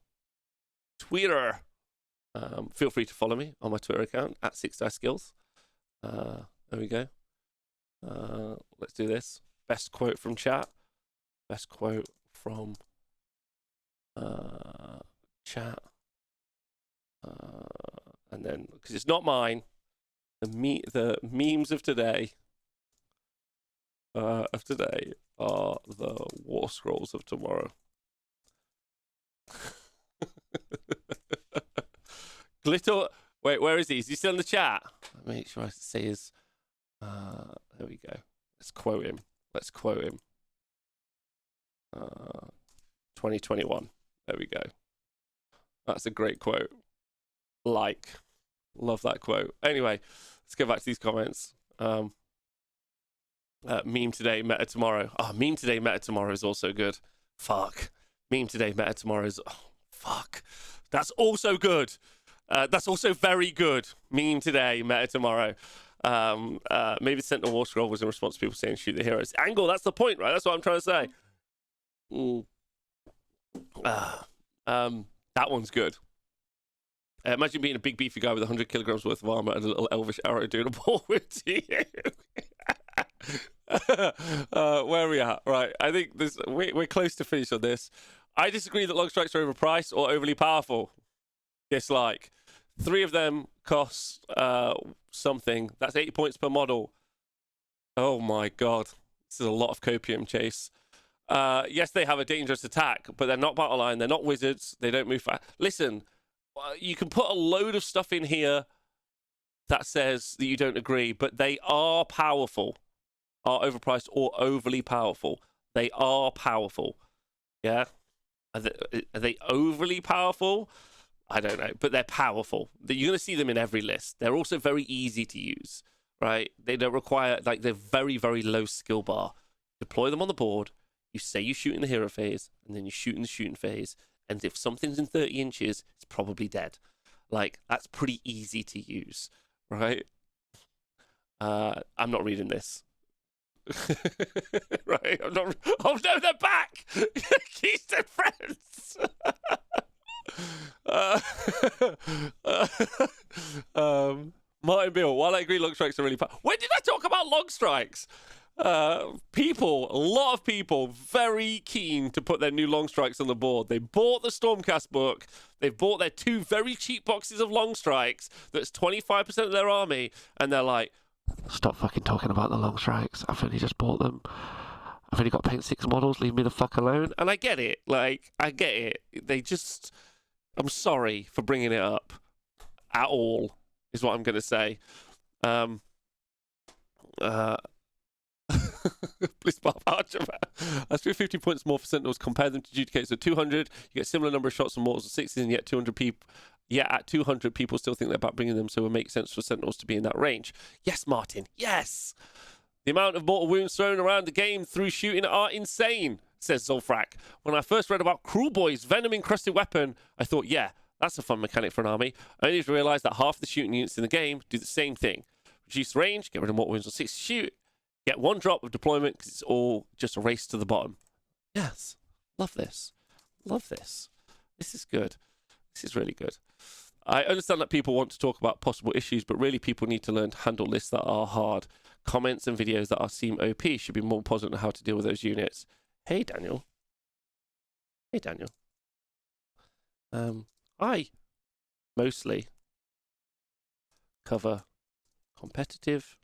Twitter. Feel free to follow me on my Twitter account at 6DiceSkills. There we go. Let's do this. Best quote from chat. Best quote from chat. And then, because it's not mine, the memes of today are the war scrolls of tomorrow. Glitter, wait, where is he? Is he still in the chat? Let me make sure I say his. There we go. Let's quote him. 2021. There we go. That's a great quote. Love that quote. Anyway, let's go back to these comments. Meme today, meta tomorrow. Meme today, meta tomorrow is also good. Fuck. Meme today, meta tomorrow is... fuck. That's also good. That's also very good. Meme today, meta tomorrow. Maybe Sentinel War Scroll was in response to people saying shoot the heroes. Angle, that's the point, right? That's what I'm trying to say. That one's good. Imagine being a big beefy guy with 100 kilograms worth of armor and a little elvish arrow doing a ball with to you. Where are we at? Right, I think we're close to finish on this. I disagree that long strikes are overpriced or overly powerful. Dislike. 3 of them cost something. That's 80 points per model. Oh my god. This is a lot of copium, Chase. Yes, they have a dangerous attack, but they're not battle line. They're not wizards. They don't move fast. Listen, you can put a load of stuff in here that says that you don't agree, but they are powerful. Are overpriced or overly powerful. They are powerful. Yeah? Are they overly powerful? I don't know, but they're powerful. You're going to see them in every list. They're also very easy to use, right? They don't require, like, they're very, very low skill bar. Deploy them on the board. You say you shoot in the hero phase, and then you shoot in the shooting phase. And if something's in 30 inches, it's probably dead. Like, that's pretty easy to use, right? I'm not reading this. Right? I'm not. Oh no, they're back! Keystone friends! Martin Beale, while I agree long strikes are really powerful. When did I talk about long strikes? A lot of people very keen to put their new long strikes on the board. They bought the Stormcast book. They've bought their 2 very cheap boxes of long strikes. That's 25% of their army. And they're like, stop fucking talking about the long strikes. I've only just bought them. I've only got to paint 6 models. Leave me the fuck alone. And I get it. Like, I get it. They just... I'm sorry for bringing it up at all, is what I'm going to say. Please, Bob Archer. That's 50 points more for Sentinels. Compare them to Judicates. So 200, you get similar number of shots on mortals of 60s, and yet 200 people. Yeah, at 200, people still think they're about bringing them, so it makes sense for Sentinels to be in that range. Yes, Martin. Yes. The amount of mortal wounds thrown around the game through shooting are insane, says Zolfrak. When I first read about Cruel Boy's venom-encrusted weapon, I thought, yeah, that's a fun mechanic for an army. I only to realize that half the shooting units in the game do the same thing. Reduce range, get rid of mortal wounds on 6 shoot, get 1 drop of deployment because it's all just a race to the bottom. Yes. Love this. Love this. This is good. This is really good. I understand that people want to talk about possible issues, but really people need to learn to handle lists that are hard. Comments and videos that are seem OP should be more positive on how to deal with those units. Hey, Daniel. Hey, Daniel. I mostly cover competitive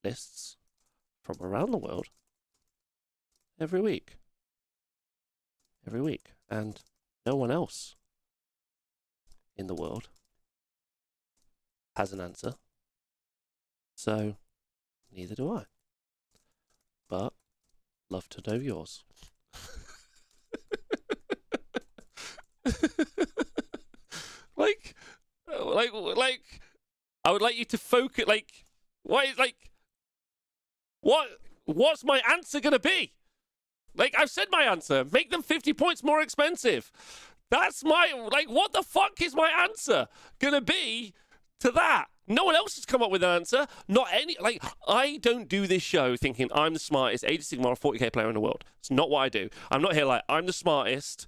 lists from around the world every week. And no one else in the world has an answer, so neither do I, but love to know yours. like I would like you to focus. Like, what's my answer gonna be? Like, I've said my answer. Make them 50 points more expensive. That's my, like, what the fuck is my answer gonna be to that? No one else has come up with an answer. Not any, like, I don't do this show thinking I'm the smartest Age of Sigmar 40k player in the world. It's not what I do. I'm not here like, I'm the smartest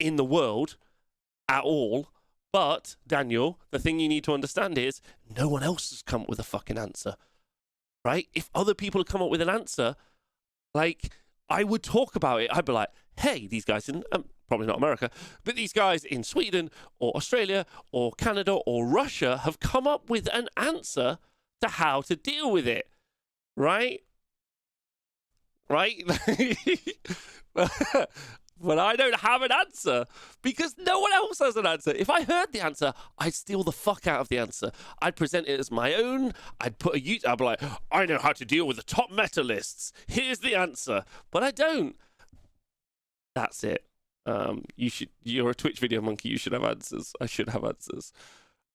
in the world at all. But, Daniel, the thing you need to understand is no one else has come up with a fucking answer, right? If other people have come up with an answer, like, I would talk about it. I'd be like, hey, these guys in, probably not America, but these guys in Sweden or Australia or Canada or Russia have come up with an answer to how to deal with it, right? Right? But I don't have an answer because no one else has an answer. If I heard the answer, I'd steal the fuck out of the answer. I'd present it as my own. I'd put a YouTube. I'd be like, I know how to deal with the top meta lists. Here's the answer. But I don't. That's it. You're a Twitch video monkey. You should have answers. I should have answers.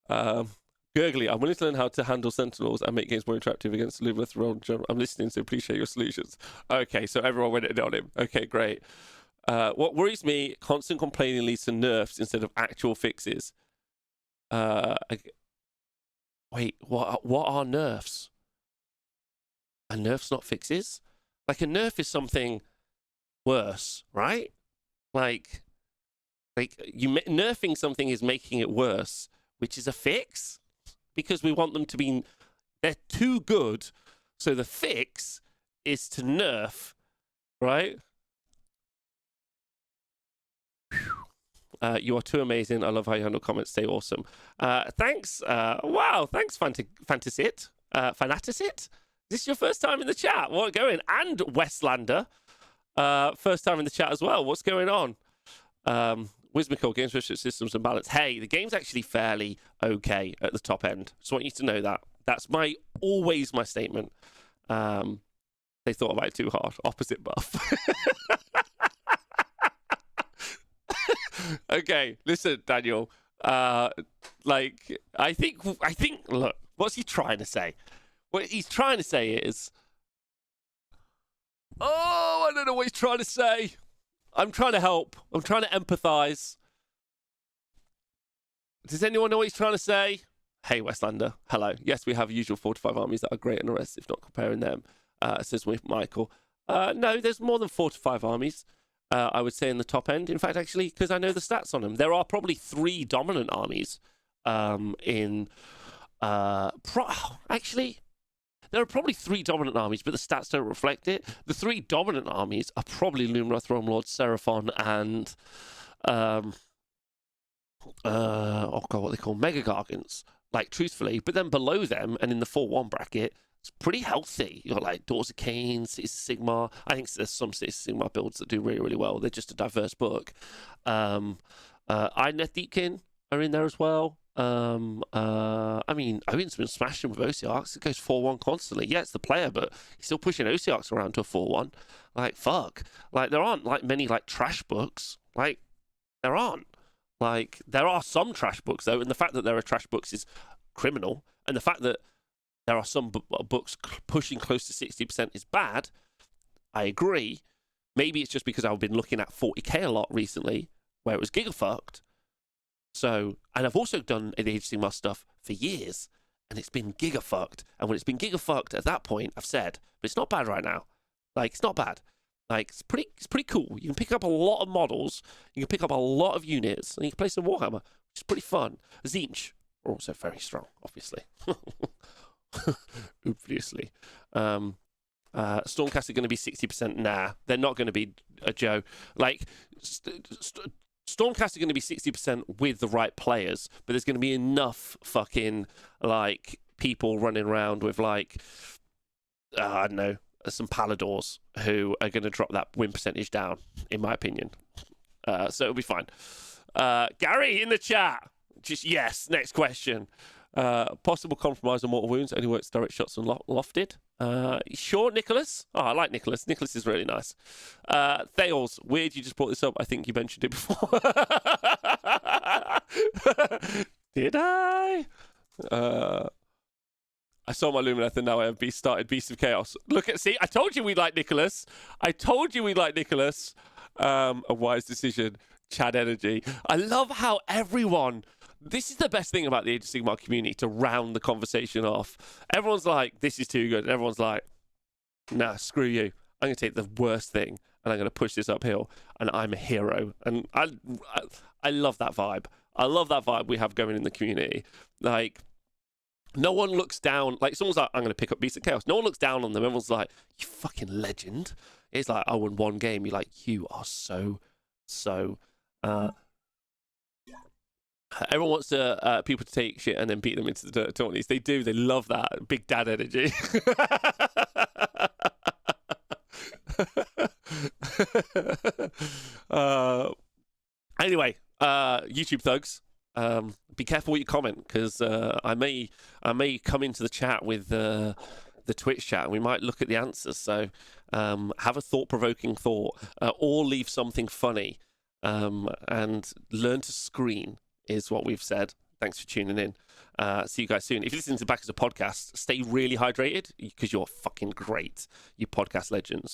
Gurgly, I'm willing to learn how to handle Sentinels and make games more interactive against Lumineth Realmlords. I'm listening, so appreciate your solutions. Okay, so everyone went in on him. Okay, great. What worries me, constant complaining leads to nerfs instead of actual fixes. Wait, what are nerfs? Are nerfs not fixes? Like, a nerf is something worse, right? Like nerfing something is making it worse, which is a fix, because we want them to be, they're too good, so the fix is to nerf, right? You are too amazing. I love how you handle comments. Stay awesome. Thanks. Wow. Thanks, Fantasit. Fanatisit? Is this your first time in the chat? What going? And Westlander. First time in the chat as well. What's going on? Wismical, Games Workshop Systems and Balance. Hey, the game's actually fairly okay at the top end. Just want you to know that. That's always my statement. They thought about it too hard. Opposite buff. Okay, listen, Daniel. I think. Look, what's he trying to say? What he's trying to say is, I don't know what he's trying to say. I'm trying to help. I'm trying to empathize. Does anyone know what he's trying to say? Hey, Westlander. Hello. Yes, we have usual 4 to 5 armies that are great on the rest, if not comparing them, says Michael. No, there's more than 4 to 5 armies, I would say, in the top end. In fact, actually, because I know the stats on them. There are probably 3 dominant armies actually, there are probably 3 dominant armies, but the stats don't reflect it. The 3 dominant armies are probably Lumineth Realmlords, Seraphon, and what they call Mega Gargants. Like, truthfully, but then below them and in the 4-1 bracket, it's pretty healthy. You got like Daughters of Cain, Cities of Sigmar. I think there's some Cities of Sigmar builds that do really, really well. They're just a diverse book. Ironeth Deepkin are in there as well. I mean, Owen's been smashing with OC-Arcs. It goes 4-1 constantly. Yeah, it's the player, but he's still pushing OC-Arcs around to a 4-1. Like, fuck. Like, there aren't like many like trash books. Like, there aren't. Like, there are some trash books, though, and the fact that there are trash books is criminal, and the fact that there are some books pushing close to 60% is bad. I agree. Maybe it's just because I've been looking at 40k a lot recently, where it was gigafucked. So, and I've also done Age of Sigmar stuff for years, and it's been gigafucked. And when it's been gigafucked at that point, I've said, but it's not bad right now. Like, it's not bad. Like, it's pretty cool. You can pick up a lot of models, you can pick up a lot of units, and you can play some Warhammer, which is pretty fun. Tzeentch are also very strong, obviously. Obviously. Stormcast are going to be 60%. Nah, they're not going to be a Joe. Like, Stormcast are going to be 60% with the right players, but there's going to be enough fucking, like, people running around with, like, I don't know, some Paladors who are going to drop that win percentage down, in my opinion. So it'll be fine. Gary in the chat. Just yes. Next question. Possible compromise on mortal wounds. Only works direct shots on lofted. Sure, Nicholas? Oh, I like Nicholas. Nicholas is really nice. Thales, weird you just brought this up. I think you mentioned it before. Did I? I saw my Lumineth and now I have started Beast of Chaos. See, I told you we'd like Nicholas. A wise decision. Chad energy. I love how everyone... This is the best thing about the Age of Sigmar community, to round the conversation off. Everyone's like, this is too good. And everyone's like, nah, screw you. I'm going to take the worst thing and I'm going to push this uphill. And I'm a hero. And I love that vibe. I love that vibe we have going in the community. Like... No one looks down, like someone's like, I'm going to pick up Beast of Chaos. No one looks down on them. Everyone's like, you fucking legend. It's like, I won one game. You're like, you are so. Everyone wants to people to take shit and then beat them into the dirt, don't they? They do. They love that. Big dad energy. Anyway, YouTube thugs. Be careful what you comment, because I may come into the chat with the Twitch chat and we might look at the answers. So have a thought-provoking thought, or leave something funny, and learn to screen is what we've said. Thanks for tuning in. See you guys soon. If you listen to back as a podcast, stay really hydrated, because you're fucking great, you podcast legends.